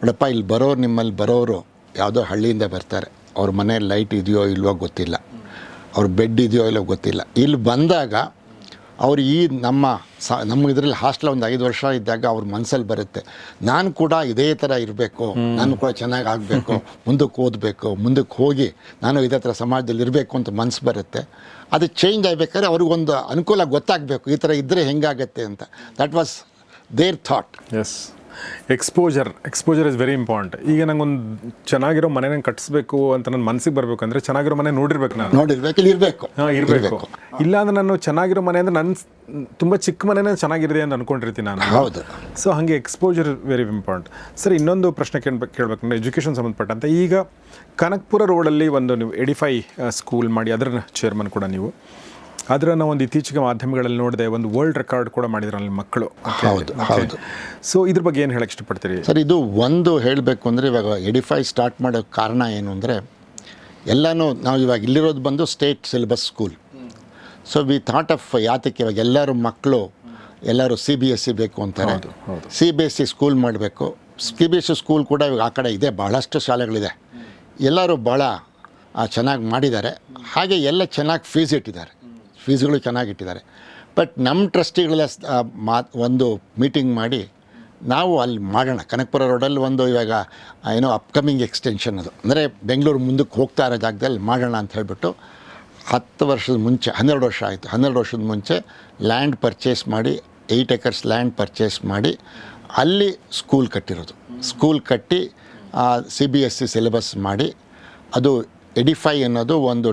Speaker 1: ನೋಡಪ್ಪ ಇಲ್ಲಿ ನಿಮ್ಮಲ್ಲಿ ಬರೋರು ಯಾವುದೋ ಹಳ್ಳಿಯಿಂದ ಬರ್ತಾರೆ, ಅವ್ರ ಮನೇಲಿ ಲೈಟ್ ಇದೆಯೋ ಇಲ್ವೋ ಗೊತ್ತಿಲ್ಲ, ಅವ್ರ ಬೆಡ್ ಇದೆಯೋ ಇಲ್ಲೋ ಗೊತ್ತಿಲ್ಲ. ಇಲ್ಲಿ ಬಂದಾಗ ಅವ್ರು ಈ ನಮ್ಮ ಇದರಲ್ಲಿ ಹಾಸ್ಟೆಲ್ ಒಂದು 5 ವರ್ಷ ಇದ್ದಾಗ ಅವ್ರ ಮನಸ್ಸಲ್ಲಿ ಬರುತ್ತೆ, ನಾನು ಕೂಡ ಇದೇ ಥರ ಇರಬೇಕು, ನಾನು ಕೂಡ ಚೆನ್ನಾಗಿ ಆಗಬೇಕು, ಮುಂದಕ್ಕೆ ಓದಬೇಕು, ಮುಂದಕ್ಕೆ ಹೋಗಿ ನಾನು ಇದೇ ಥರ ಸಮಾಜದಲ್ಲಿ ಇರಬೇಕು ಅಂತ ಮನಸ್ಸು ಬರುತ್ತೆ. ಅದು ಚೇಂಜ್ ಆಗಬೇಕಾದ್ರೆ ಅವ್ರಿಗೊಂದು ಅನುಕೂಲ ಗೊತ್ತಾಗಬೇಕು, ಈ ಥರ ಇದ್ದರೆ ಹೆಂಗಾಗತ್ತೆ ಅಂತ. That was their thought.
Speaker 3: Yes, exposure is very important. ಈಗ ನಂಗೊಂದು ಚೆನ್ನಾಗಿರೋ ಮನೆನ ಕಟ್ಟಿಸ್ಬೇಕು ಅಂತ ನನ್ನ ಮನಸ್ಸಿಗೆ ಬರಬೇಕಂದ್ರೆ ಚೆನ್ನಾಗಿರೋ ಮನೆ ನೋಡಿರ್ಬೇಕು,
Speaker 1: ಇಲ್ಲಿ ಇರಬೇಕು.
Speaker 3: ಇರಬೇಕು. ಇಲ್ಲ ಅಂದ್ರೆ ನಾನು ಚೆನ್ನಾಗಿರೋ ಮನೆ ಅಂದರೆ ನನ್ನ ತುಂಬ ಚಿಕ್ಕ ಮನೆನೇ ಚೆನ್ನಾಗಿರಿದೆ ಅಂತ ಅಂದ್ಕೊಂಡಿರ್ತೀನಿ ನಾನು.
Speaker 1: ಹೌದು.
Speaker 3: ಸೊ ಹಾಗೆ ಎಕ್ಸ್ಪೋಜರ್ ವೆರಿ ಇಂಪಾರ್ಟೆಂಟ್. ಸರ್, ಇನ್ನೊಂದು ಪ್ರಶ್ನೆ ಕೇಳಬೇಕಂದ್ರೆ ಎಜುಕೇಷನ್ ಸಂಬಂಧಪಟ್ಟಂತೆ, ಈಗ ಕನಕಪುರ ರೋಡಲ್ಲಿ ಒಂದು ನೀವು ಎಡಿಫೈ ಸ್ಕೂಲ್ ಮಾಡಿ ಅದರ ಚೇರ್ಮನ್ ಕೂಡ ನೀವು. ಅದನ್ನು ಒಂದು ಇತ್ತೀಚೆಗೆ ಮಾಧ್ಯಮಗಳಲ್ಲಿ ನೋಡಿದೆ, ಒಂದು ವರ್ಲ್ಡ್ ರೆಕಾರ್ಡ್ ಕೂಡ ಮಾಡಿದ್ರು ಅಲ್ಲಿ ಮಕ್ಕಳು.
Speaker 1: ಹೌದು.
Speaker 3: ಸೊ ಇದ್ರ ಬಗ್ಗೆ ಏನು ಹೇಳಕ್ಕೆ ಇಷ್ಟಪಡ್ತೀರಿ
Speaker 1: ಸರ್? ಇದು ಒಂದು ಹೇಳಬೇಕು ಅಂದರೆ, ಇವಾಗ ಎಡಿಫೈ ಸ್ಟಾರ್ಟ್ ಮಾಡೋ ಕಾರಣ ಏನು ಅಂದರೆ, ಎಲ್ಲನೂ ನಾವು ಇವಾಗ ಇಲ್ಲಿರೋದು ಬಂದು state syllabus school. So we thought of ಯಾತಕ್ಕೆ ಇವಾಗ ಎಲ್ಲರೂ ಮಕ್ಕಳು ಎಲ್ಲರೂ CBSE ಬೇಕು ಅಂತಾರೆ. CBSE ಸ್ಕೂಲ್ ಮಾಡಬೇಕು. CBSE ಸ್ಕೂಲ್ ಕೂಡ ಇವಾಗ ಆ ಕಡೆ ಇದೆ, ಭಾಳಷ್ಟು ಶಾಲೆಗಳಿದೆ, ಎಲ್ಲರೂ ಭಾಳ ಚೆನ್ನಾಗಿ ಮಾಡಿದ್ದಾರೆ. ಹಾಗೆ ಎಲ್ಲ ಚೆನ್ನಾಗಿ ಫೀಸ್ಗಳು ಚೆನ್ನಾಗಿಟ್ಟಿದ್ದಾರೆ. ಬಟ್ ನಮ್ಮ ಟ್ರಸ್ಟಿಗಳೆಲ್ಲ ಒಂದು ಮೀಟಿಂಗ್ ಮಾಡಿ ನಾವು ಅಲ್ಲಿ ಮಾಡೋಣ, ಕನಕಪುರ ರೋಡಲ್ಲಿ ಒಂದು ಇವಾಗ ಏನೋ ಅಪ್ಕಮಿಂಗ್ ಎಕ್ಸ್ಟೆನ್ಷನ್, ಅದು ಅಂದರೆ ಬೆಂಗಳೂರು ಮುಂದಕ್ಕೆ ಹೋಗ್ತಾ ಇರೋ ಜಾಗದಲ್ಲಿ ಮಾಡೋಣ ಅಂತ ಹೇಳಿಬಿಟ್ಟು 10 ವರ್ಷದ ಮುಂಚೆ, 12 ವರ್ಷ ಆಯಿತು, 12 ವರ್ಷದ ಮುಂಚೆ ಲ್ಯಾಂಡ್ ಪರ್ಚೇಸ್ ಮಾಡಿ 8 acres ಲ್ಯಾಂಡ್ ಪರ್ಚೇಸ್ ಮಾಡಿ ಅಲ್ಲಿ ಸ್ಕೂಲ್ ಕಟ್ಟಿರೋದು. ಸ್ಕೂಲ್ ಕಟ್ಟಿ CBSE ಸಿಲೆಬಸ್ ಮಾಡಿ, ಅದು ಎಡಿಫೈ ಅನ್ನೋದು ಒಂದು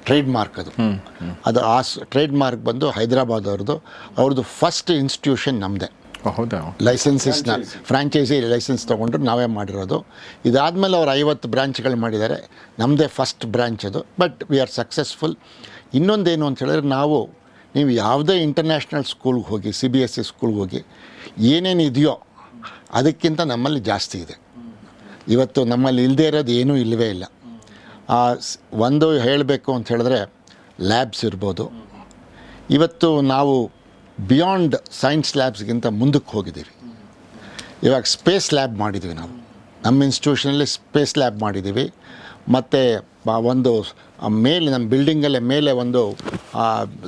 Speaker 1: ಟ್ರೇಡ್ ಮಾರ್ಕ್. ಅದು ಆ ಟ್ರೇಡ್ ಮಾರ್ಕ್ ಬಂದು ಹೈದರಾಬಾದ್ ಅವ್ರದ್ದು ಫಸ್ಟ್ ಇನ್ಸ್ಟಿಟ್ಯೂಷನ್ ನಮ್ಮದೇ. ಲೈಸೆನ್ಸಸ್ನ ಫ್ರಾಂಚೈಸಿ ಲೈಸೆನ್ಸ್ ತೊಗೊಂಡ್ರು ನಾವೇ ಮಾಡಿರೋದು. ಇದಾದಮೇಲೆ ಅವ್ರು 50 ಬ್ರಾಂಚ್ಗಳು ಮಾಡಿದ್ದಾರೆ, ನಮ್ಮದೇ ಫಸ್ಟ್ ಬ್ರಾಂಚ್ ಅದು. But we are successful. ಇನ್ನೊಂದೇನು ಅಂತ ಹೇಳಿದ್ರೆ, ನೀವು ಯಾವುದೇ ಇಂಟರ್ನ್ಯಾಷನಲ್ ಸ್ಕೂಲ್ಗೆ ಹೋಗಿ, CBSE ಸ್ಕೂಲ್ಗೆ ಹೋಗಿ, ಏನೇನು ಇದೆಯೋ ಅದಕ್ಕಿಂತ ನಮ್ಮಲ್ಲಿ ಜಾಸ್ತಿ ಇದೆ. ಇವತ್ತು ನಮ್ಮಲ್ಲಿ ಇಲ್ಲದೇ ಇರೋದು ಏನೂ ಇಲ್ಲವೇ ಇಲ್ಲ. ಒಂದು ಹೇಳಬೇಕು ಅಂತ ಹೇಳಿದ್ರೆ, ಲ್ಯಾಬ್ಸ್ ಇರ್ಬೋದು. ಇವತ್ತು ನಾವು ಬಿಯಾಂಡ್ ಸೈನ್ಸ್ ಲ್ಯಾಬ್ಸ್ಗಿಂತ ಮುಂದಕ್ಕೆ ಹೋಗಿದ್ದೀವಿ. ಇವಾಗ ಸ್ಪೇಸ್ ಲ್ಯಾಬ್ ಮಾಡಿದ್ದೀವಿ ನಾವು, ನಮ್ಮ ಇನ್ಸ್ಟಿಟ್ಯೂಷನಲ್ಲಿ ಸ್ಪೇಸ್ ಲ್ಯಾಬ್ ಮಾಡಿದ್ದೀವಿ. ಮತ್ತು ಒಂದು ನಮ್ಮ ಬಿಲ್ಡಿಂಗಲ್ಲೇ ಮೇಲೆ ಒಂದು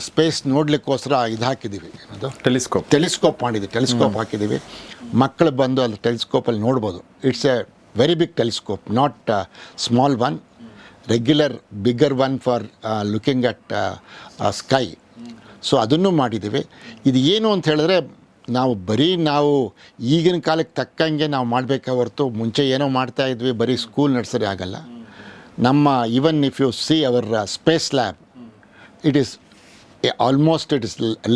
Speaker 1: ಸ್ಪೇಸ್ ನೋಡಲಿಕ್ಕೋಸ್ಕರ ಇದು ಹಾಕಿದ್ದೀವಿ, ಅದು ಟೆಲಿಸ್ಕೋಪ್ ಮಾಡಿದ್ದೀವಿ. ಟೆಲಿಸ್ಕೋಪ್ ಹಾಕಿದ್ದೀವಿ, ಮಕ್ಕಳು ಬಂದು ಅಲ್ಲಿ ಟೆಲಿಸ್ಕೋಪಲ್ಲಿ ನೋಡ್ಬೋದು. It's a very big telescope, not small one, regular bigger one for looking at sky. So ಅದನ್ನು ಮಾಡಿದ್ದೀವಿ. ಇದು ಏನು ಅಂತ ಹೇಳಿದ್ರೆ, ನಾವು ಈಗಿನ ಕಾಲಕ್ಕೆ ತಕ್ಕಂಗೆ ನಾವು ಮಾಡಬೇಕೆ ಹೊರತು, ಮುಂಚೆ ಏನೋ ಮಾಡ್ತಾಯಿದ್ವಿ, ಬರೀ ಸ್ಕೂಲ್ ನರ್ಸರಿ ಆಗಲ್ಲ. ನಮ್ಮ even if you see our space lab, it is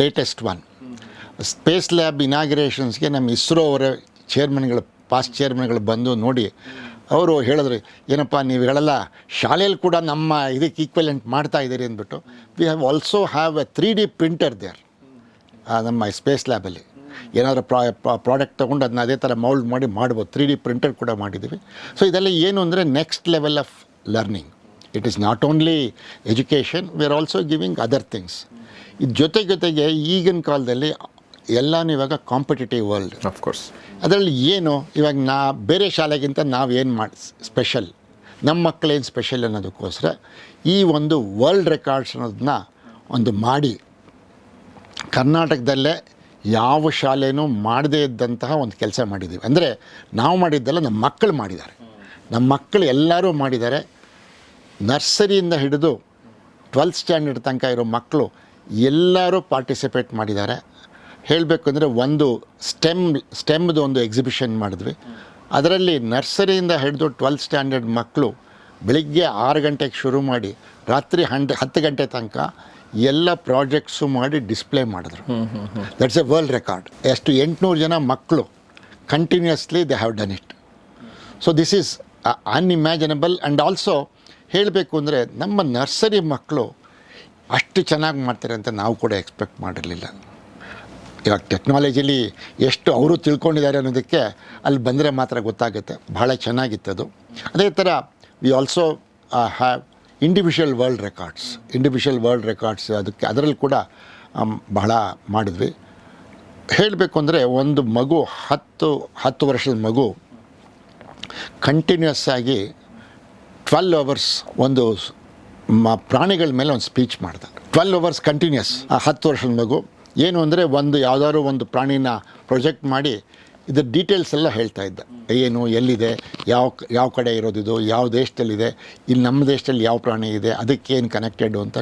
Speaker 1: latest one. Space lab ಇನಾಗ್ರೇಷನ್ಸ್ಗೆ ನಮ್ಮ ಇಸ್ರೋ ಅವರ ಪಾಸ್ಟ್ ಚೇರ್ಮನ್ಗಳು ಬಂದು ನೋಡಿ ಅವರು ಹೇಳಿದ್ರು, ಏನಪ್ಪ ನೀವುಗಳೆಲ್ಲ ಶಾಲೆಯಲ್ಲಿ ಕೂಡ ನಮ್ಮ ಇದಕ್ಕೆ ಈಕ್ವಲೆಂಟ್ ಮಾಡ್ತಾ ಇದ್ದೀರಿ ಅಂದ್ಬಿಟ್ಟು. We have also have a 3D printer there ನಮ್ಮ ಸ್ಪೇಸ್ ಲ್ಯಾಬಲ್ಲಿ. ಏನಾದರೂ ಪ್ರಾಡಕ್ಟ್ ತೊಗೊಂಡು ಅದನ್ನ ಅದೇ ಥರ ಮೌಲ್ಡ್ ಮಾಡಿ ಮಾಡ್ಬೋದು. 3D ಪ್ರಿಂಟರ್ ಕೂಡ ಮಾಡಿದ್ದೀವಿ. ಸೊ ಇದೆಲ್ಲ ಏನು ಅಂದರೆ next level of learning. It is not only education, V are also giving other things. ಇದು ಜೊತೆಗೆ ಈಗಿನ ಕಾಲದಲ್ಲಿ ಎಲ್ಲನೂ ಇವಾಗ ಕಾಂಪಿಟೇಟಿವ್ ವರ್ಲ್ಡ್.
Speaker 3: ಆಫ್ಕೋರ್ಸ್
Speaker 1: ಅದರಲ್ಲಿ ಏನು ಇವಾಗ ಬೇರೆ ಶಾಲೆಗಿಂತ ನಾವೇನು ಸ್ಪೆಷಲ್, ನಮ್ಮ ಮಕ್ಕಳೇನು ಸ್ಪೆಷಲ್ ಅನ್ನೋದಕ್ಕೋಸ್ಕರ ಈ ಒಂದು ವರ್ಲ್ಡ್ ರೆಕಾರ್ಡ್ಸ್ ಅನ್ನೋದನ್ನ ಒಂದು ಮಾಡಿ, ಕರ್ನಾಟಕದಲ್ಲೇ ಯಾವ ಶಾಲೆನೂ ಮಾಡದೇ ಇದ್ದಂತಹ ಒಂದು ಕೆಲಸ ಮಾಡಿದ್ದೀವಿ. ಅಂದರೆ ನಾವು ಮಾಡಿದ್ದಲ್ಲ, ನಮ್ಮ ಮಕ್ಕಳು ಮಾಡಿದ್ದಾರೆ. ನಮ್ಮ ಮಕ್ಕಳು ಎಲ್ಲರೂ ಮಾಡಿದ್ದಾರೆ. ನರ್ಸರಿಯಿಂದ ಹಿಡಿದು 12th ಸ್ಟ್ಯಾಂಡರ್ಡ್ ತನಕ ಇರೋ ಮಕ್ಕಳು ಎಲ್ಲರೂ ಪಾರ್ಟಿಸಿಪೇಟ್ ಮಾಡಿದ್ದಾರೆ. ಹೇಳಬೇಕು ಅಂದರೆ ಒಂದು ಸ್ಟೆಮ್ದು ಒಂದು ಎಕ್ಸಿಬಿಷನ್ ಮಾಡಿದ್ವಿ. ಅದರಲ್ಲಿ ನರ್ಸರಿಯಿಂದ ಹಿಡಿದು 12th ಸ್ಟ್ಯಾಂಡರ್ಡ್ ಮಕ್ಕಳು ಬೆಳಿಗ್ಗೆ 6 ಗಂಟೆಗೆ ಶುರು ಮಾಡಿ ರಾತ್ರಿ 10 ಗಂಟೆ ತನಕ ಎಲ್ಲ ಪ್ರಾಜೆಕ್ಟ್ಸು ಮಾಡಿ ಡಿಸ್ಪ್ಲೇ ಮಾಡಿದ್ರು. That's A world record. ಎಷ್ಟು 800 ಜನ ಮಕ್ಕಳು continuously they have done it. So this is unimaginable. And also ಹೇಳಬೇಕು ಅಂದರೆ ನಮ್ಮ ನರ್ಸರಿ ಮಕ್ಕಳು ಅಷ್ಟು ಚೆನ್ನಾಗಿ ಮಾಡ್ತಾರೆ ಅಂತ ನಾವು ಕೂಡ ಎಕ್ಸ್ಪೆಕ್ಟ್ ಮಾಡಿರಲಿಲ್ಲ. ಇವಾಗ ಟೆಕ್ನಾಲಜಿಲಿ ಎಷ್ಟು ಅವರು ತಿಳ್ಕೊಂಡಿದ್ದಾರೆ ಅನ್ನೋದಕ್ಕೆ ಅಲ್ಲಿ ಬಂದರೆ ಮಾತ್ರ ಗೊತ್ತಾಗುತ್ತೆ. ಭಾಳ ಚೆನ್ನಾಗಿತ್ತದು. ಅದೇ ಥರ we also have individual world records ಅದರಲ್ಲಿ ಕೂಡ ಬಹಳ ಮಾಡಿದ್ವಿ. ಹೇಳಬೇಕು ಅಂದರೆ ಒಂದು ಮಗು 10 ವರ್ಷದ ಮಗು ಕಂಟಿನ್ಯೂಸ್ ಆಗಿ 12 ಅವರ್ಸ್ ಒಂದು ಪ್ರಾಣಿಗಳ ಮೇಲೆ ಒಂದು ಸ್ಪೀಚ್ ಮಾಡ್ದೆ. 12 ಅವರ್ಸ್ ಕಂಟಿನ್ಯೂಸ್. ಆ 10 ವರ್ಷದ ಮಗು ಏನು ಅಂದರೆ ಯಾವುದಾದ್ರು ಒಂದು ಪ್ರಾಣಿನ ಪ್ರೊಜೆಕ್ಟ್ ಮಾಡಿ ಇದ್ರ ಡೀಟೇಲ್ಸ್ ಎಲ್ಲ ಹೇಳ್ತಾ ಇದ್ದ. ಏನು, ಎಲ್ಲಿದೆ, ಯಾವ ಕಡೆ ಇರೋದಿದು, ಯಾವ ದೇಶದಲ್ಲಿದೆ, ಇಲ್ಲಿ ನಮ್ಮ ದೇಶದಲ್ಲಿ ಯಾವ ಪ್ರಾಣಿ ಇದೆ, ಅದಕ್ಕೇನು ಕನೆಕ್ಟೆಡು ಅಂತ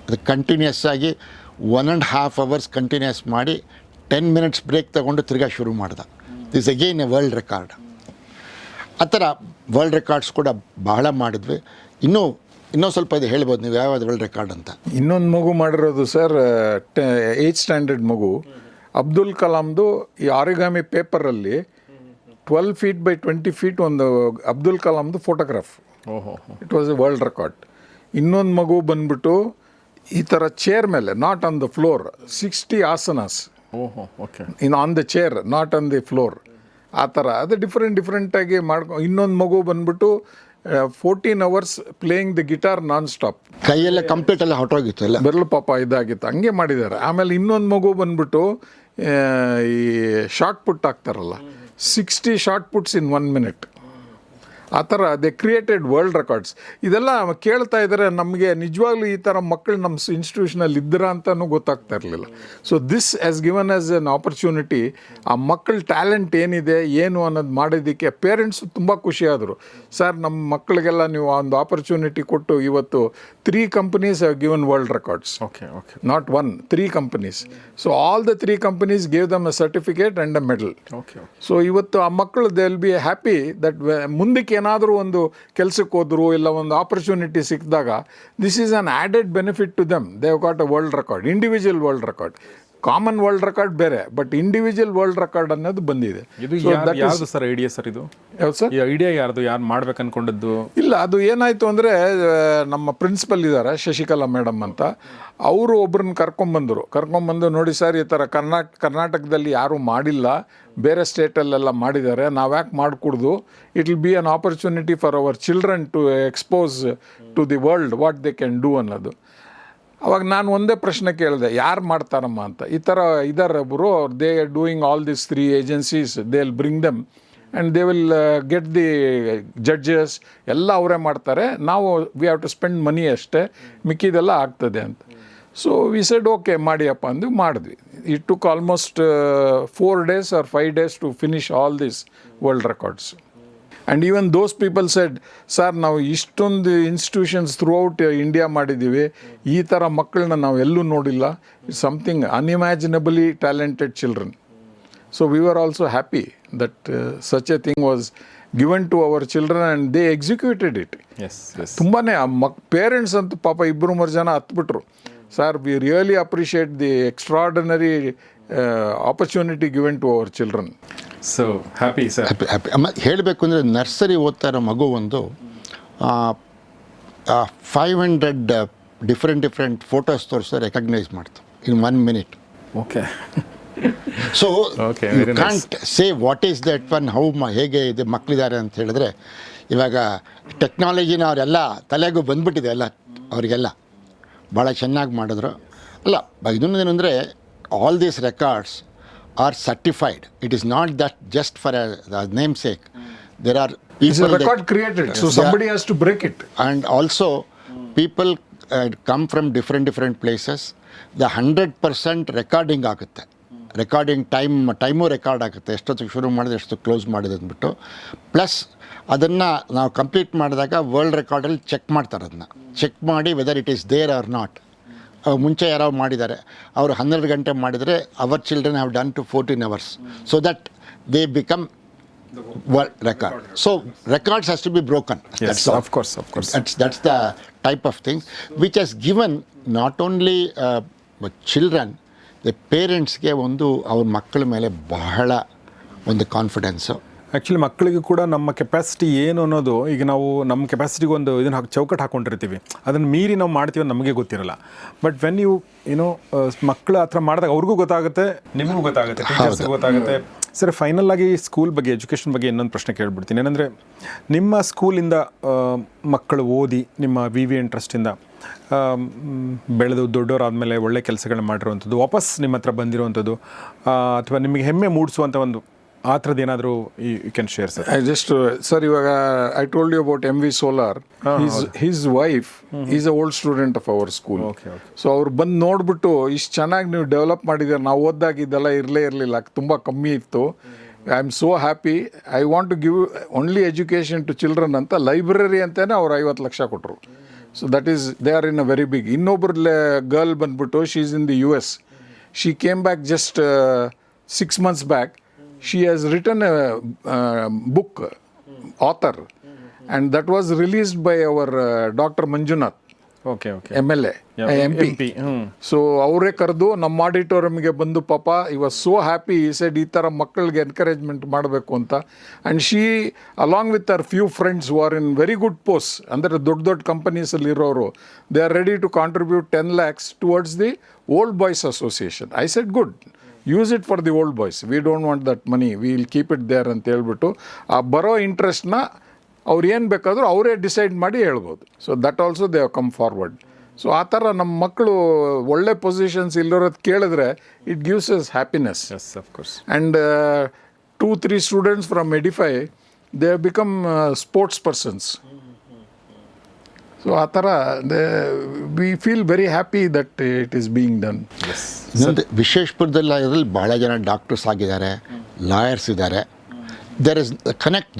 Speaker 1: ಅದು ಕಂಟಿನ್ಯೂಸ್ ಆಗಿ 1.5 ಅವರ್ಸ್ ಕಂಟಿನ್ಯೂಸ್ ಮಾಡಿ 10 ಮಿನಿಟ್ಸ್ ಬ್ರೇಕ್ ತೊಗೊಂಡು ತಿರ್ಗಾ ಶುರು ಮಾಡ್ದೆ. This again A world record. ಆ ಥರ ವರ್ಲ್ಡ್ ರೆಕಾರ್ಡ್ಸ್ ಕೂಡ ಬಹಳ ಮಾಡಿದ್ವಿ. ಇನ್ನೂ ಸ್ವಲ್ಪ ಇದು ಹೇಳ್ಬೋದು ನೀವು ಯಾವ್ಯಾವ ವರ್ಲ್ಡ್ ರೆಕಾರ್ಡ್ ಅಂತ.
Speaker 2: ಇನ್ನೊಂದು ಮಗು ಮಾಡಿರೋದು ಸರ್, 8th ಸ್ಟ್ಯಾಂಡರ್ಡ್ ಮಗು, ಅಬ್ದುಲ್ ಕಲಾಮ್ದು ಈ ಆರಿಗಾಮಿ ಪೇಪರಲ್ಲಿ 12 feet by 20 feet ಒಂದು ಅಬ್ದುಲ್ ಕಲಾಮ್ದು photograph. It was a world record. ಇನ್ನೊಂದು ಮಗು ಬಂದ್ಬಿಟ್ಟು ಈ ಥರ ಚೇರ್ ಮೇಲೆ, not on the floor, 60 asanas on the chair, not on the floor. ಆ ಥರ ಅದು ಡಿಫ್ರೆಂಟಾಗಿ ಇನ್ನೊಂದು ಮಗು ಬಂದ್ಬಿಟ್ಟು 14 hours playing the guitar non stop.
Speaker 1: ಕೈಯೆಲ್ಲ ಕಂಪ್ಲೀಟ್ ಎಲ್ಲ ಹೊಟ್ಟೋಗಿತ್ತು, ಎಲ್ಲ
Speaker 2: ಬೆರಳು ಪಾಪ ಇದಾಗಿತ್ತು, ಹಂಗೆ ಮಾಡಿದ್ದಾರೆ. ಆಮೇಲೆ ಇನ್ನೊಂದು ಮಗು ಬಂದ್ಬಿಟ್ಟು ಈ ಶಾರ್ಟ್ ಪುಟ್ ಹಾಕ್ತಾರಲ್ಲ, 60 ಶಾರ್ಟ್ ಪುಟ್ಸ್ ಇನ್ 1 minute. ಆ ಥರ ದೇ ಕ್ರಿಯೇಟೆಡ್ ವರ್ಲ್ಡ್ ರೆಕಾರ್ಡ್ಸ್. ಇದೆಲ್ಲ ಕೇಳ್ತಾ ಇದ್ದಾರೆ, ನಮಗೆ ನಿಜವಾಗ್ಲೂ ಈ ಥರ ಮಕ್ಕಳು ನಮ್ಮ ಇನ್ಸ್ಟಿಟ್ಯೂಷನಲ್ಲಿ ಇದ್ದೀರಾ ಅಂತಲೂ ಗೊತ್ತಾಗ್ತಾ ಇರಲಿಲ್ಲ. So this has given as N opportunity. ಆ ಮಕ್ಕಳ ಟ್ಯಾಲೆಂಟ್ ಏನಿದೆ ಏನು ಅನ್ನೋದು ಮಾಡೋದಕ್ಕೆ ಪೇರೆಂಟ್ಸು ತುಂಬ ಖುಷಿಯಾದರು. ಸರ್, ನಮ್ಮ ಮಕ್ಕಳಿಗೆಲ್ಲ ನೀವು ಒಂದು ಆಪರ್ಚುನಿಟಿ ಕೊಟ್ಟು ಇವತ್ತು 3 companies have given world records. Not 1, 3 companies. So all the 3 companies gave them a certificate and a medal. So ಇವತ್ತು ಆ ಮಕ್ಕಳು they will be happy that ಮುಂದಕ್ಕೆ ಏನಾದರೂ ಒಂದು ಕೆಲಸಕ್ಕೆ ಹೋದ್ರು ಇಲ್ಲ ಒಂದು ಆಪರ್ಚುನಿಟಿ ಸಿಕ್ಕಿದಾಗ this is an added benefit to them. They have got a world record, individual world record. Common world record ಬೇರೆ, ಬಟ್ ಇಂಡಿವಿಜುವಲ್ ವರ್ಲ್ಡ್ ರೆಕಾರ್ಡ್ ಅನ್ನೋದು ಬಂದಿದೆ.
Speaker 4: ಯಾವುದು ಸರ್ ಐಡಿಯಾ ಸರ್ ಇದು?
Speaker 2: ಯಾವ್ದು ಸರ್
Speaker 4: ಈ ಐಡಿಯಾ ಯಾರ್ದು? ಯಾರು ಮಾಡ್ಬೇಕು ಅನ್ಕೊಂಡದ್ದು?
Speaker 2: ಇಲ್ಲ, ಅದು ಏನಾಯಿತು ಅಂದರೆ ನಮ್ಮ ಪ್ರಿನ್ಸಿಪಲ್ ಇದ್ದಾರೆ ಶಶಿಕಲಾ ಮೇಡಮ್ ಅಂತ, ಅವರು ಒಬ್ಬರನ್ನ ಕರ್ಕೊಂಬಂದು ನೋಡಿ ಸರ್, ಈ ಥರ ಕರ್ನಾಟಕದಲ್ಲಿ ಯಾರೂ ಮಾಡಿಲ್ಲ, ಬೇರೆ ಸ್ಟೇಟಲ್ಲೆಲ್ಲ ಮಾಡಿದ್ದಾರೆ, ನಾವು ಯಾಕೆ ಮಾಡಿಕೊಡ್ದು? It will be an opportunity for our children to expose to the world what they can do ಅನ್ನೋದು. ಅವಾಗ ನಾನು ಒಂದೇ ಪ್ರಶ್ನೆ ಕೇಳಿದೆ, ಯಾರು ಮಾಡ್ತಾರಮ್ಮ ಅಂತ. ಈ ಥರ ಇದ್ದಾರೆ ಒಬ್ಬರು, they are doing all this 3 agencies, they will bring them and they will get the judges, ಎಲ್ಲ ಅವರೇ ಮಾಡ್ತಾರೆ, ನಾವು we have to spend money ಅಷ್ಟೇ, ಮಿಕ್ಕಿದೆಲ್ಲ ಆಗ್ತದೆ ಅಂತ. ಸೊ ವಿ ಸೆಡ್ ಓಕೆ ಮಾಡಿಯಪ್ಪ ಅಂದು ಮಾಡಿದ್ವಿ. It took almost 4 days or 5 days to finish all this world records. And even those people said, sir, ನಾವು ಇಷ್ಟೊಂದು ಇನ್ಸ್ಟಿಟ್ಯೂಷನ್ಸ್ ಥ್ರೂ ಔಟ್ ಇಂಡಿಯಾ ಮಾಡಿದ್ದೀವಿ, ಈ ಥರ ಮಕ್ಕಳನ್ನ ನಾವು ಎಲ್ಲೂ ನೋಡಿಲ್ಲ. It's something unimaginably talented children. So we are also happy that such a thing was given to our children and they executed it. ತುಂಬಾ ಪೇರೆಂಟ್ಸ್ ಅಂತೂ ಪಾಪ 2-3 ಜನ ಹತ್ಬಿಟ್ರು. Sir, we really appreciate the extraordinary opportunity given to our children.
Speaker 4: So happy sir.
Speaker 1: Happy. ಹೇಳಬೇಕು ಅಂದರೆ ನರ್ಸರಿ ಓದ್ತಾ ಇರೋ ಮಗು ಒಂದು 500 ಡಿಫ್ರೆಂಟ್ ಫೋಟೋಸ್ ತೋರಿಸಿ ರೆಕಗ್ನೈಸ್ ಮಾಡ್ತು in 1 minute.
Speaker 4: Okay.
Speaker 1: So you can't say what is that one, ಹೇಗೆ ಇದೆ ಮಕ್ಕಳಿದ್ದಾರೆ ಅಂತ ಹೇಳಿದ್ರೆ, ಇವಾಗ ಟೆಕ್ನಾಲಜಿನ ಅವರೆಲ್ಲ ತಲೆಗೂ ಬಂದ್ಬಿಟ್ಟಿದೆ ಎಲ್ಲ ಅವರಿಗೆಲ್ಲ. ಭಾಳ ಚೆನ್ನಾಗಿ ಮಾಡಿದ್ರು. ಅಲ್ಲ, ಇದನ್ನು ಏನಂದರೆ all these records are certified. It is not that just for a namesake. There are people.
Speaker 2: It's a record created, so somebody has to break it.
Speaker 1: And also, people come from different places. The 100% recording ಆಗುತ್ತೆ. ರೆಕಾರ್ಡಿಂಗ್ ಟೈಮು ರೆಕಾರ್ಡ್ ಆಗುತ್ತೆ, ಎಷ್ಟೊತ್ತಿಗೆ ಶುರು ಮಾಡಿದ್ರೆ ಎಷ್ಟು ಕ್ಲೋಸ್ ಮಾಡಿದೆ ಅಂದ್ಬಿಟ್ಟು. ಪ್ಲಸ್ ಅದನ್ನು ನಾವು ಕಂಪ್ಲೀಟ್ ಮಾಡಿದಾಗ ವರ್ಲ್ಡ್ ರೆಕಾರ್ಡಲ್ಲಿ ಚೆಕ್ ಮಾಡ್ತಾರೆ. ಅದನ್ನು ಚೆಕ್ ಮಾಡಿ whether it is there or not. ಮುಂಚೆ ಯಾರೋ ಮಾಡಿದ್ದಾರೆ, ಅವರು 12 ಗಂಟೆ ಮಾಡಿದರೆ our children have done to 14 hours, so that they become world record. So records has to be broken.
Speaker 4: Of course.
Speaker 1: That's the type of thing which has given not only children, the ಪೇರೆಂಟ್ಸ್ಗೆ ಒಂದು ಅವ್ರ ಮಕ್ಕಳ ಮೇಲೆ ಬಹಳ ಒಂದು ಕಾನ್ಫಿಡೆನ್ಸು.
Speaker 3: ಆ್ಯಕ್ಚುಲಿ ಮಕ್ಕಳಿಗೂ ಕೂಡ ನಮ್ಮ ಕೆಪಾಸಿಟಿ ಏನು ಅನ್ನೋದು, ಈಗ ನಾವು ನಮ್ಮ ಕೆಪಾಸಿಟಿಗೆ ಒಂದು ಇದನ್ನು ಚೌಕಟ್ಟು ಹಾಕ್ಕೊಂಡಿರ್ತೀವಿ, ಅದನ್ನು ಮೀರಿ ನಾವು ಮಾಡ್ತೀವಿ ಅಂತ ನಮಗೆ ಗೊತ್ತಿರಲ್ಲ. ಬಟ್ ವೆನ್ ಯು ಏನೋ ಮಕ್ಕಳು ಆ ಥರ ಮಾಡಿದಾಗ ಅವ್ರಿಗೂ ಗೊತ್ತಾಗುತ್ತೆ, ನಿಮಗೂ ಗೊತ್ತಾಗುತ್ತೆ, ಟೀಚರ್ಸ್ಗೂ ಗೊತ್ತಾಗುತ್ತೆ. ಸರ್, ಫೈನಲ್ ಆಗಿ ಸ್ಕೂಲ್ ಬಗ್ಗೆ, ಎಜುಕೇಷನ್ ಬಗ್ಗೆ ಇನ್ನೊಂದು ಪ್ರಶ್ನೆ ಕೇಳ್ಬಿಡ್ತೀನಿ. ಏನಂದರೆ, ನಿಮ್ಮ ಸ್ಕೂಲಿಂದ ಮಕ್ಕಳು ಓದಿ ನಿಮ್ಮ VVN ಟ್ರಸ್ಟಿಂದ ಬೆಳೆದು ದೊಡ್ಡವರಾದಮೇಲೆ ಒಳ್ಳೆ ಕೆಲಸಗಳನ್ನ ಮಾಡಿರುವಂಥದ್ದು, ವಾಪಸ್ ನಿಮ್ಮ ಹತ್ರ ಬಂದಿರುವಂಥದ್ದು, ಅಥವಾ ನಿಮಗೆ ಹೆಮ್ಮೆ ಮೂಡಿಸುವಂಥ ಒಂದು ಆ ಥರದ್ದು ಏನಾದರೂ you can share sir?
Speaker 2: Sir, ಇವಾಗ I told you about MV Solar. His wife is a old student of our school. So ಅವ್ರು ಬಂದು ನೋಡ್ಬಿಟ್ಟು ಇಷ್ಟು ಚೆನ್ನಾಗಿ ನೀವು ಡೆವಲಪ್ ಮಾಡಿದ್ದೀರ, ನಾವು ಓದಿದಾಗ ಇದೆಲ್ಲ ಇರಲಿಲ್ಲ, ತುಂಬ ಕಮ್ಮಿ ಇತ್ತು. I am so happy. I want to give only education to children ಅಂತ ಲೈಬ್ರರಿ ಅಂತಲೇ ಅವ್ರು 50 ಲಕ್ಷ ಕೊಟ್ಟರು. So that is they are in a very big. ಇನ್ನೊಬ್ಬರು ಗರ್ಲ್ ಬಂದ್ಬಿಟ್ಟು she is in the US. She came back just 6 months back. She has written a book, author, and that was released by our Dr. Manjunath,
Speaker 3: okay
Speaker 2: MLA, MP. So ಅವರೇ ಕರೆದು ನಮ್ಮ ಆಡಿಟೋರಿಯಮ್ಗೆ ಬಂದು, ಪಾಪ ಈ ವಾಸ್ ಸೋ ಹ್ಯಾಪಿ. ಈ ಸೈಡ್ ಈ ಥರ ಮಕ್ಕಳಿಗೆ ಎನ್ಕರೇಜ್ಮೆಂಟ್ ಮಾಡಬೇಕು ಅಂತ. And she along with our few friends who are in very good post, ಅಂದರೆ ದೊಡ್ಡ ದೊಡ್ಡ ಕಂಪನೀಸಲ್ಲಿ ಇರೋರು, they are ready to contribute 10 lakhs towards the Old Boys Association. I said, good. Use it for the old boys, we don't want that money, we will keep it there ಅಂತ ಹೇಳ್ಬಿಟ್ಟು ಆ ಬರೋ ಇಂಟ್ರೆಸ್ಟ್ನ ಅವ್ರು ಏನು ಬೇಕಾದರೂ ಅವರೇ ಡಿಸೈಡ್ ಮಾಡಿ ಹೇಳ್ಬೋದು. So that also they have come forward. So ಆ ಥರ ನಮ್ಮ ಮಕ್ಕಳು ಒಳ್ಳೆ ಪೊಸಿಷನ್ಸ್ ಇಲ್ಲಿರೋದು ಕೇಳಿದ್ರೆ it gives us happiness.
Speaker 4: Yes, of course.
Speaker 2: And 2-3 students from Edify, they have become sports persons. So ಆ ಥರ we feel very happy that it is being done.
Speaker 1: ಇನ್ನೊಂದು ವಿಶೇಷಪುರದಲ್ಲಿ ಬಹಳ ಜನ ಡಾಕ್ಟರ್ಸ್ ಆಗಿದ್ದಾರೆ, ಲಾಯರ್ಸ್ ಇದ್ದಾರೆ. ದೇರ್ ಇಸ್ ಕನೆಕ್ಟ್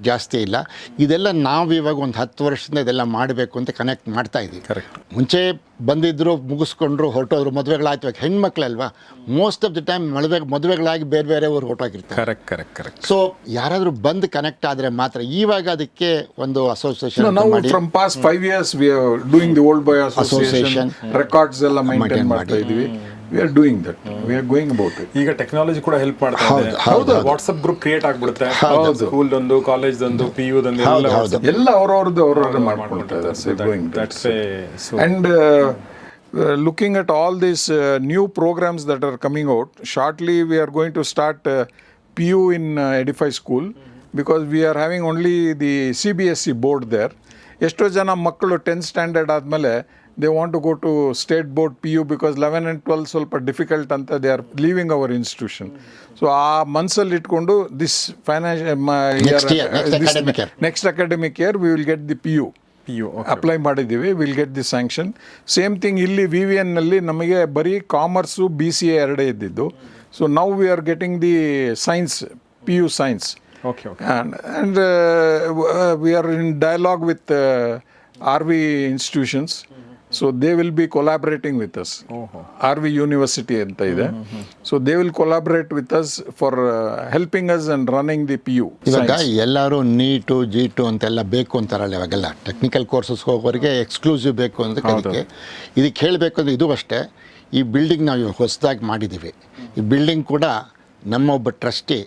Speaker 1: ಜಾಸ್ತಿ ಇಲ್ಲ. ಇದೆಲ್ಲ ನಾವು ಇವಾಗ ಒಂದು 10 ವರ್ಷದಿಂದ ಇದೆಲ್ಲ ಮಾಡಬೇಕು ಅಂತ ಕನೆಕ್ಟ್ ಮಾಡ್ತಾ ಇದ್ದೀವಿ.
Speaker 4: ಕರೆಕ್ಟ್.
Speaker 1: ಮುಂಚೆ ಬಂದಿದ್ದರು, ಮುಗಿಸ್ಕೊಂಡ್ರು, ಹೊರಟೋದ್ರು, ಮದುವೆಗಳಾಯ್ತು. ಇವಾಗ ಹೆಣ್ಮಕ್ಳಲ್ವಾ, ಮೋಸ್ಟ್ ಆಫ್ ದ ಟೈಮ್ ಮದುವೆಗಳಾಗಿ ಬೇರೆ ಊರು ಹೊರಟೋಗಿರ್ತಾರೆ.
Speaker 4: ಕರೆಕ್ಟ್.
Speaker 1: ಸೊ ಯಾರಾದರೂ ಬಂದು ಕನೆಕ್ಟ್ ಆದರೆ ಮಾತ್ರ. ಇವಾಗ ಅದಕ್ಕೆ ಒಂದು ಅಸೋಸಿಯೇಷನ್ ಮಾಡಿ,
Speaker 2: from past 5 years we are doing the Old Boy Association records ಎಲ್ಲ ಮೇಂಟೈನ್ ಮಾಡ್ತಾ ಇದ್ದೀವಿ. We are doing that. We are going about it.
Speaker 3: ಈಗ ಟೆಕ್ನಾಲಜಿ ಕೂಡ ಹೆಲ್ಪ್ ಮಾಡ್ತಾ ಇದೆ.
Speaker 1: ಹೌದು.
Speaker 3: ವಾಟ್ಸಪ್ ಗ್ರೂಪ್ ಕ್ರಿಯೇಟ್ ಆಗ್ಬಿಡುತ್ತೆ, ಸ್ಕೂಲ್ದೊಂದು, ಕಾಲೇಜ್ದೊಂದು, PU-ದೊಂದು
Speaker 2: ಎಲ್ಲ ಅವ್ರವ್ರದ್ದು ಮಾಡ್ಕೊಳ್ತಾ ಇದ್ದಾರೆ. And looking at all these new programs that are coming out, shortly we are going to start PU in Edify School, because we are having only the CBSE board there. ಎಷ್ಟೋ ಜನ ಮಕ್ಕಳು 10th standard ಆದಮೇಲೆ they want to go to state board PU because 11 and 12 ಸ್ವಲ್ಪ ಡಿಫಿಕಲ್ಟ್ ಅಂತ they are leaving our institution. So ಆ ಮನಸ್ಸಲ್ಲಿ ಇಟ್ಕೊಂಡು this next academic year we will get the PU. Apply ಮಾಡಿದ್ದೀವಿ, will get the sanction. Same thing ಇಲ್ಲಿ VVN-ನಲ್ಲಿ ನಮಗೆ ಬರೀ ಕಾಮರ್ಸು BCA 2 ಇದ್ದಿದ್ದು. So now we are getting the science, PU science. And we are in dialogue with RV institutions. So they will be collaborating with us. RV University ಅಂತ ಇದೆ. So they will collaborate with us for helping us and running the PU.
Speaker 1: ಇವಾಗ ಎಲ್ಲರೂ ನೀಟು G2 ಅಂತೆಲ್ಲ ಬೇಕು ಅಂತಾರಲ್ಲ. ಇವಾಗೆಲ್ಲ ಟೆಕ್ನಿಕಲ್ ಕೋರ್ಸಸ್ ಹೋಗೋರಿಗೆ ಎಕ್ಸ್ಕ್ಲೂಸಿವ್ ಬೇಕು ಅಂತ ಕಲಿಕೆ. ಇದಕ್ಕೆ ಹೇಳಬೇಕು ಅಂದರೆ ಇದು ಅಷ್ಟೇ. ಈ ಬಿಲ್ಡಿಂಗ್ ನಾವು ಇವಾಗ ಹೊಸದಾಗಿ ಮಾಡಿದ್ದೀವಿ. ಈ ಬಿಲ್ಡಿಂಗ್ ಕೂಡ ನಮ್ಮ ಒಬ್ಬ ಟ್ರಸ್ಟಿ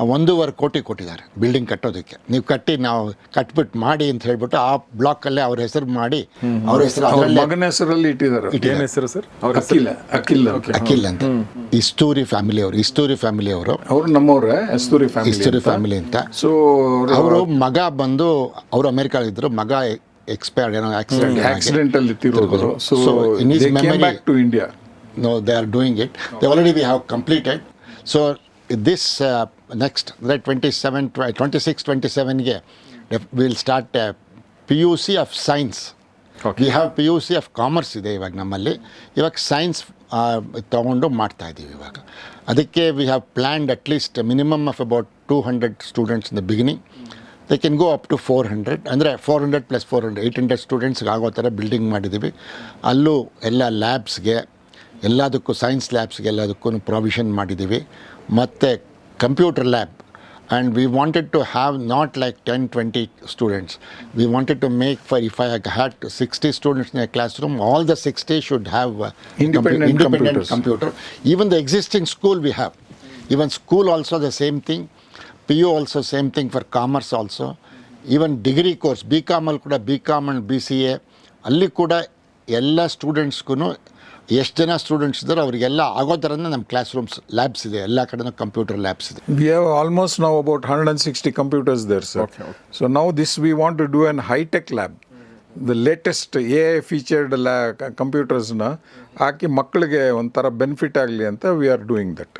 Speaker 1: 1.5 ಕೋಟಿ ಕೊಟ್ಟಿದ್ದಾರೆ ಬಿಲ್ಡಿಂಗ್ ಕಟ್ಟೋದಕ್ಕೆ. ನೀವು ಕಟ್ಟಿ, ನಾವು ಕಟ್ಬಿಟ್ಟು ಮಾಡಿ ಅಂತ ಹೇಳ್ಬಿಟ್ಟು ಆ ಬ್ಲಾಕಲ್ಲೇ ಅವ್ರ ಹೆಸರು ಮಾಡಿ, ಅವ್ರ ಹೆಸರು
Speaker 2: ಮಗನ ಹೆಸರಲ್ಲಿ ಇಟ್ಟಿದ್ದಾರೆ.
Speaker 4: ಏನು ಹೆಸರು ಸರ್?
Speaker 2: ಅಖಿಲ್
Speaker 1: ಅಂತ. ಇಸ್ತೂರಿ ಫ್ಯಾಮಿಲಿ ಅವರು
Speaker 2: ನಮ್ಮವ್ರೆ, ಇಸ್ತೂರಿ
Speaker 1: ಫ್ಯಾಮಿಲಿ ಅಂತ.
Speaker 2: ಸೊ
Speaker 1: ಅವರು ಮಗ ಬಂದು, ಅವರು ಅಮೆರಿಕಾಲಿದ್ರು, ಮಗ ಎಕ್ಸ್ಪೈರ್ಡ್, ಏನೋ
Speaker 2: ಆಕ್ಸಿಡೆಂಟ್ ಅಲ್ಲಿ ತೀರೋದ್ರು. So they came back to India.
Speaker 1: No, they are doing it. They already we have completed. So this next 26-27 we will start PUC of science. We have PUC of commerce ಇದೆ ಇವಾಗ ನಮ್ಮಲ್ಲಿ. ಇವಾಗ ಸೈನ್ಸ್ ತಗೊಂಡು ಮಾಡ್ತಾ ಇದ್ದೀವಿ ಇವಾಗ. ಅದಕ್ಕೆ we have planned at least a minimum of about 200 students in the beginning. They can go up to 400, ಅಂದರೆ 400 + 400 800 ಸ್ಟೂಡೆಂಟ್ಸ್ಗೆ ಆಗೋ ಥರ ಬಿಲ್ಡಿಂಗ್ ಮಾಡಿದ್ದೀವಿ. ಅಲ್ಲೂ ಎಲ್ಲ ಲ್ಯಾಬ್ಸ್ಗೆ, ಎಲ್ಲದಕ್ಕೂ, ಸೈನ್ಸ್ ಲ್ಯಾಬ್ಸ್ಗೆ ಎಲ್ಲದಕ್ಕೂ ಪ್ರಾವಿಷನ್ ಮಾಡಿದ್ದೀವಿ. ಮತ್ತು computer lab And we wanted to have not like 10, 20 students. We wanted to make, for if I had 60 students in a classroom, all the 60 should have
Speaker 2: Independent computers.
Speaker 1: computer. Even the existing school we have. Even school also the same thing. PU also same thing for commerce also. Even degree course, BCom ಅಲ್ಲಿ ಕೂಡ BCom and BCA ಅಲ್ಲಿ ಕೂಡ ಎಲ್ಲ ಸ್ಟೂಡೆಂಟ್ಸ್ಗೂ ಎಷ್ಟು ಜನ ಸ್ಟೂಡೆಂಟ್ಸ್ ಇದ್ದಾರೆ ಅವರಿಗೆಲ್ಲ ಆಗೋ ಥರನೇ ನಮ್ಮ ಕ್ಲಾಸ್ ರೂಮ್ಸ್ ಲ್ಯಾಬ್ಸ್ ಇದೆ, ಎಲ್ಲ ಕಡೆನೂ ಕಂಪ್ಯೂಟರ್ ಲ್ಯಾಬ್ಸ್ ಇದೆ.
Speaker 2: We have almost now about 160 computers there, sir.
Speaker 4: Okay, okay.
Speaker 2: So now this we want to do an high-tech lab. The latest AI featured computers na ಹಾಕಿ ಮಕ್ಕಳಿಗೆ ಒಂಥರ ಬೆನಿಫಿಟ್ ಆಗಲಿ ಅಂತ we are doing that.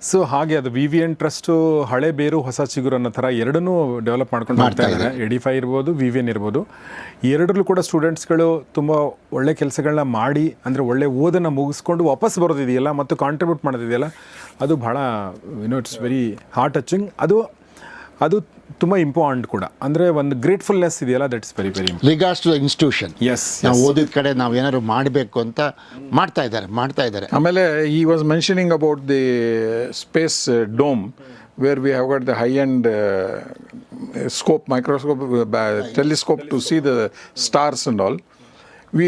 Speaker 4: So ಹಾಗೆ ಅದು ವಿ ವಿ ಎನ್ ಟ್ರಸ್ಟು ಹಳೆ ಬೇರು ಹೊಸ ಚಿಗುರು ಅನ್ನೋ ಥರ ಎರಡನ್ನೂ ಡೆವಲಪ್ ಮಾಡ್ಕೊಂಡು ಮಾಡ್ತಾ ಇದ್ದಾರೆ. ಎಡಿಫೈ ಇರ್ಬೋದು, ವಿ ವಿ ಎನ್ ಇರ್ಬೋದು, ಎರಡರಲ್ಲೂ ಕೂಡ ಸ್ಟೂಡೆಂಟ್ಸ್ಗಳು ತುಂಬ ಒಳ್ಳೆ ಕೆಲಸಗಳನ್ನ ಮಾಡಿ, ಅಂದರೆ ಒಳ್ಳೆ ಓದನ್ನು ಮುಗಿಸ್ಕೊಂಡು ವಾಪಸ್ ಬರೋದಿದೆಯಲ್ಲ ಮತ್ತು ಕಾಂಟ್ರಿಬ್ಯೂಟ್ ಮಾಡೋದಿದೆಯಲ್ಲ, ಅದು ಭಾಳ ಇಟ್ಸ್ ವೆರಿ ಹಾರ್ಟ್ ಟಚಿಂಗ್. ಅದು ತುಂಬ ಇಂಪಾರ್ಟೆಂಟ್ ಕೂಡ, ಅಂದರೆ ಒಂದು ಗ್ರೇಟ್ಫುಲ್ನೆಸ್ ಇದೆಯಲ್ಲ, that's very very
Speaker 1: regards to the institution.
Speaker 4: Yes,
Speaker 1: ನಾವು ಓದಿದ ಕಡೆ ನಾವು ಏನಾದ್ರು ಮಾಡಬೇಕು ಅಂತ ಮಾಡ್ತಾ ಇದ್ದಾರೆ.
Speaker 2: ಆಮೇಲೆ he was mentioning about the space dome where we have got the high-end scope, microscope, telescope to see the stars and all.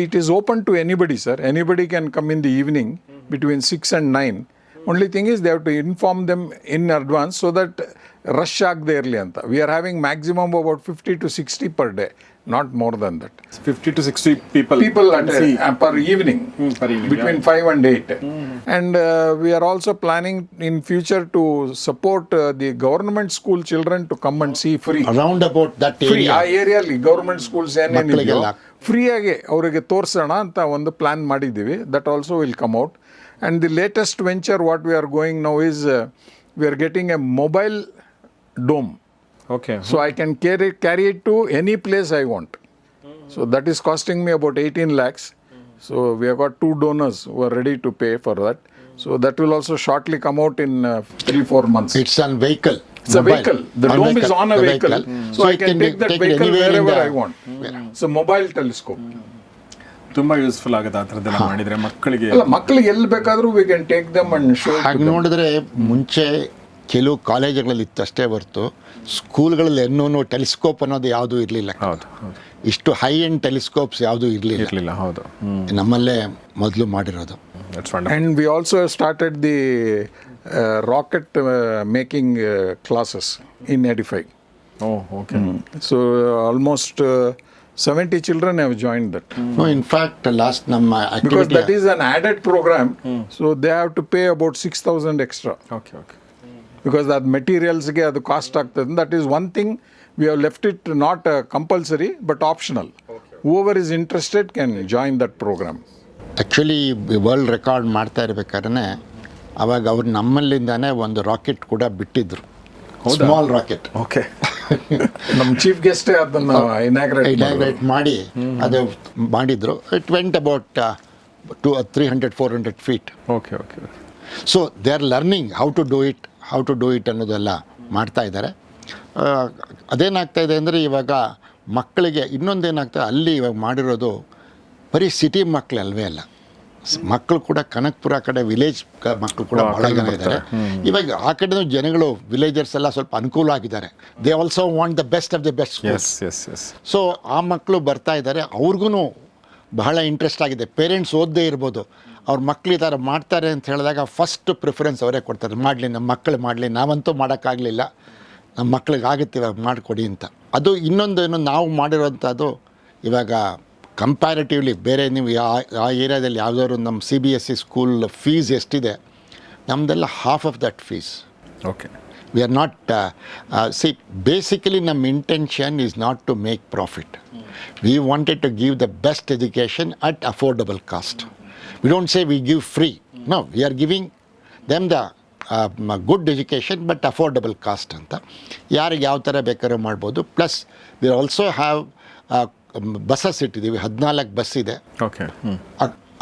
Speaker 2: It is open to anybody, sir. Anybody can come in the evening between 6 and 9. Only thing is they have to inform them in advance so that rush ಆಗದೆ ಇರಲಿ ಅಂತ. We are having maximum about 50 to 60 per day, not more than that.
Speaker 4: 50 to 60 people
Speaker 2: Per evening,
Speaker 4: per evening,
Speaker 2: between 5 and 8. And we are also planning in future to support the government school children to come and see free.
Speaker 1: Around about that
Speaker 2: free
Speaker 1: area
Speaker 2: ಆ ಏರಿಯಲ್ಲಿ ಗೌರ್ಮೆಂಟ್ ಸ್ಕೂಲ್ಸ್ ಏನೇನಿದೆಯೋ
Speaker 1: ಮಕ್ಕಳಿಗೆಲ್ಲ.
Speaker 2: ಫ್ರೀಯಾಗಿ ಅವರಿಗೆ ತೋರಿಸೋಣ ಅಂತ ಒಂದು ಪ್ಲಾನ್ ಮಾಡಿದ್ದೀವಿ. That also will come out. And the latest venture what we are going now is V are getting A mobile dome.
Speaker 4: Okay.
Speaker 2: So I can carry it to any place I want. So that is costing me about 18 lakhs. So we have got 2 donors who are ready to pay for that. So that will also shortly come out in 3-4 months.
Speaker 1: It's an vehicle.
Speaker 2: It's a vehicle. The dome is on a vehicle. So I can take that vehicle wherever I want. It's a mobile telescope.
Speaker 4: ತುಂಬ ಯೂಸ್ಫುಲ್ ಆಗುತ್ತೆ ಆ ಥರದ್ದೆಲ್ಲ ಮಾಡಿದರೆ ಮಕ್ಕಳಿಗೆ.
Speaker 2: ಅಲ್ಲ, ಮಕ್ಕಳಿಗೆ ಎಲ್ಲಿ ಬೇಕಾದರೂ we can take them and show it to
Speaker 1: ಹಾಗೆ
Speaker 2: them.
Speaker 1: ನೋಡಿದ್ರೆ ಮುಂಚೆ ಕೆಲವು ಕಾಲೇಜುಗಳಲ್ಲಿ ಇತ್ತಷ್ಟೇ ಹೊರತು ಸ್ಕೂಲ್ಗಳಲ್ಲಿ ಇನ್ನೂ ಟೆಲಿಸ್ಕೋಪ್ ಅನ್ನೋದು ಯಾವುದೂ ಇರಲಿಲ್ಲ.
Speaker 4: ಹೌದು,
Speaker 1: ಇಷ್ಟು ಹೈ ಎಂಡ್ ಟೆಲಿಸ್ಕೋಪ್ಸ್ ಯಾವುದೂ
Speaker 4: ಇರಲಿಲ್ಲ. ಹೌದು,
Speaker 1: ನಮ್ಮಲ್ಲೇ ಮೊದಲು ಮಾಡಿರೋದು.
Speaker 2: And we also started the rocket making classes in Edify.
Speaker 4: Okay.
Speaker 2: So almost 70 children have joined that.
Speaker 1: In fact last ನಮ್ಮ
Speaker 2: Because that
Speaker 1: activity
Speaker 2: is an added program, so they have to pay about 6,000 extra.
Speaker 4: Okay.
Speaker 2: Because that materials ಗೆ ಅದು ಕಾಸ್ಟ್ ಆಗ್ತದೆ. That is one thing we have left it not compulsory but optional. Whoever is interested can join that program.
Speaker 1: Actually world record ಮಾಡ್ತಾ ಇರ್ಬೇಕಾದ್ರೆ ಅವಾಗ ಅವ್ರು ನಮ್ಮಲ್ಲಿಂದಾನೇ ಒಂದು ರಾಕೆಟ್ ಕೂಡ ಬಿಟ್ಟಿದ್ರು, ಸ್ಮಾಲ್ ರಾಕೆಟ್.
Speaker 2: ಓಕೆ. ನಮ್ಮ ಚೀಫ್ ಗೆಸ್ಟೇ ಅದನ್ನು
Speaker 1: ಇನಾಗ್ರೇಟ್ ಮಾಡಿ ಅದು ಮಾಡಿದ್ರು. It went about 300-400 feet.
Speaker 4: Okay.
Speaker 1: So they are learning how to do it ಅನ್ನೋದೆಲ್ಲ ಮಾಡ್ತಾ ಇದ್ದಾರೆ. ಅದೇನಾಗ್ತಾ ಇದೆ ಅಂದರೆ ಇವಾಗ ಮಕ್ಕಳಿಗೆ ಇನ್ನೊಂದೇನಾಗ್ತದೆ, ಅಲ್ಲಿ ಇವಾಗ ಮಾಡಿರೋದು ಬರೀ ಸಿಟಿ ಮಕ್ಕಳು ಅಲ್ವೇ ಅಲ್ಲ, ಮಕ್ಕಳು ಕೂಡ ಕನಕಪುರ ಕಡೆ ವಿಲೇಜ್ ಮಕ್ಕಳು ಕೂಡ ಭಾಳ ಜನ ಇದ್ದಾರೆ. ಇವಾಗ ಆ ಕಡೆ ಜನಗಳು ವಿಲೇಜರ್ಸ್ ಎಲ್ಲ ಸ್ವಲ್ಪ ಅನುಕೂಲ ಆಗಿದ್ದಾರೆ. They also want the best of the best schools. So ಆ ಮಕ್ಕಳು ಬರ್ತಾ ಇದ್ದಾರೆ, ಅವ್ರಿಗೂ ಬಹಳ ಇಂಟ್ರೆಸ್ಟ್ ಆಗಿದೆ. ಪೇರೆಂಟ್ಸ್ ಓದದೇ ಇರ್ಬೋದು, ಅವ್ರ ಮಕ್ಳು ಈ ಥರ ಮಾಡ್ತಾರೆ ಅಂತ ಹೇಳಿದಾಗ ಫಸ್ಟ್ ಪ್ರಿಫರೆನ್ಸ್ ಅವರೇ ಕೊಡ್ತಾರೆ. ಮಾಡಲಿ, ನಮ್ಮ ಮಕ್ಕಳು ಮಾಡಲಿ, ನಾವಂತೂ ಮಾಡೋಕ್ಕಾಗಲಿಲ್ಲ, ನಮ್ಮ ಮಕ್ಳಿಗೆ ಆಗುತ್ತೆ ಇವಾಗ ಮಾಡಿಕೊಡಿ ಅಂತ. ಅದು ಇನ್ನೊಂದೇನು ನಾವು ಮಾಡಿರೋಂಥದ್ದು ಇವಾಗ ಕಂಪ್ಯಾರಿಟಿವ್ಲಿ ಬೇರೆ ನೀವು ಆ ಏರಿಯಾದಲ್ಲಿ ಯಾವುದಾದ್ರು ನಮ್ಮ CBSE ಸ್ಕೂಲ್ ಫೀಸ್ ಎಷ್ಟಿದೆ, ನಮ್ಮದೆಲ್ಲ half of that fees.
Speaker 4: Okay.
Speaker 1: We are not basically ನಮ್ಮ intention is not to make profit. We wanted to give the best education at affordable cost. We don't say we give free. No, we are giving them the good education but affordable cost ಅಂತ. ಯಾರಿಗೆ ಯಾವ ಥರ ಬೇಕಾದ್ರೂ ಮಾಡ್ಬೋದು. Plus we also have buses ಇಟ್ಟಿದ್ದೀವಿ, 14 ಬಸ್ ಇದೆ.
Speaker 4: Okay.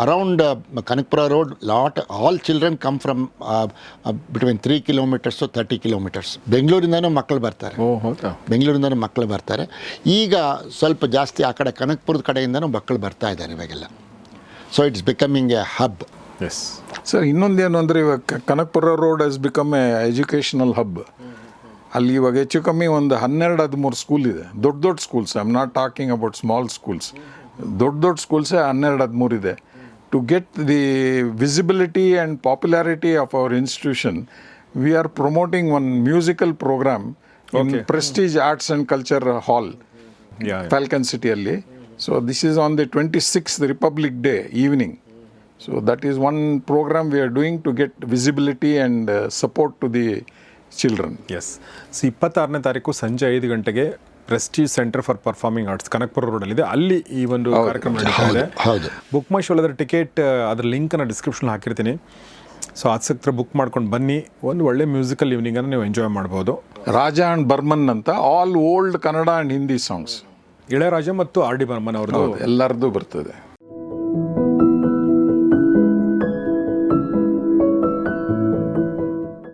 Speaker 1: Around Kanakapura road all children come from between 3 kilometers to 30 kilometers. ಬೆಂಗಳೂರಿಂದನೂ ಮಕ್ಕಳು ಬರ್ತಾರೆ. ಬೆಂಗಳೂರಿಂದನೂ ಮಕ್ಕಳು ಬರ್ತಾರೆ. ಈಗ ಸ್ವಲ್ಪ ಜಾಸ್ತಿ ಆ ಕಡೆ ಕನಕಪುರದ ಕಡೆಯಿಂದನೂ ಮಕ್ಕಳು ಬರ್ತಾ ಇದ್ದಾರೆ ಇವಾಗೆಲ್ಲ. So it's becoming a hub.
Speaker 2: Yes. Sir, ಇನ್ನೊಂದೇನು ಅಂದರೆ ಇವಾಗ Kanakapura road has become A educational hub. ಅಲ್ಲಿ ಇವಾಗ ಹೆಚ್ಚು ಕಮ್ಮಿ ಒಂದು 12-13 ಸ್ಕೂಲ್ ಇದೆ, ದೊಡ್ಡ ದೊಡ್ಡ schools. I am not talking about small schools. ದೊಡ್ಡ ಸ್ಕೂಲ್ಸೇ 12-13 ಇದೆ. To get the visibility and popularity of our institution, we are promoting one musical programme in Prestige Arts and Culture Hall, Falcon ಸಿಟಿಯಲ್ಲಿ. So this is on the 26th Republic Day evening. So that is one program we are doing to get visibility and support to the children.
Speaker 4: Yes. 26ನೇ ತಾರೀಕು ಸಂಜೆ 5 ಗಂಟೆಗೆ Prestige Centre for Performing Arts Kanakapura ರೋಡಲ್ಲಿದೆ. ಅಲ್ಲಿ ಈ ಒಂದು ಕಾರ್ಯಕ್ರಮ ನಡೀತಾ ಇದೆ.
Speaker 1: ಹೌದು.
Speaker 4: ಬುಕ್ ಮೈ ಶೋ ಅದರ ಟಿಕೆಟ್ ಅದರ ಲಿಂಕನ್ನು ಡಿಸ್ಕ್ರಿಪ್ಷನ್ ಹಾಕಿರ್ತೀನಿ. ಸೊ ಆಸಕ್ತರು ಬುಕ್ ಮಾಡ್ಕೊಂಡು ಬನ್ನಿ. ಒಂದು ಒಳ್ಳೆ ಮ್ಯೂಸಿಕಲ್ ಈವ್ನಿಂಗನ್ನು ನೀವು ಎಂಜಾಯ್ ಮಾಡ್ಬೋದು.
Speaker 2: ರಾಜಾ ಆ್ಯಂಡ್ ಬರ್ಮನ್ ಅಂತ all old Kannada and Hindi songs,
Speaker 4: Ilaiyaraaja ಮತ್ತು ಆರ್ ಡಿ ಬರ್ಮನ್ ಅವ್ರದ್ದು
Speaker 2: ಎಲ್ಲರದ್ದು ಬರ್ತದೆ.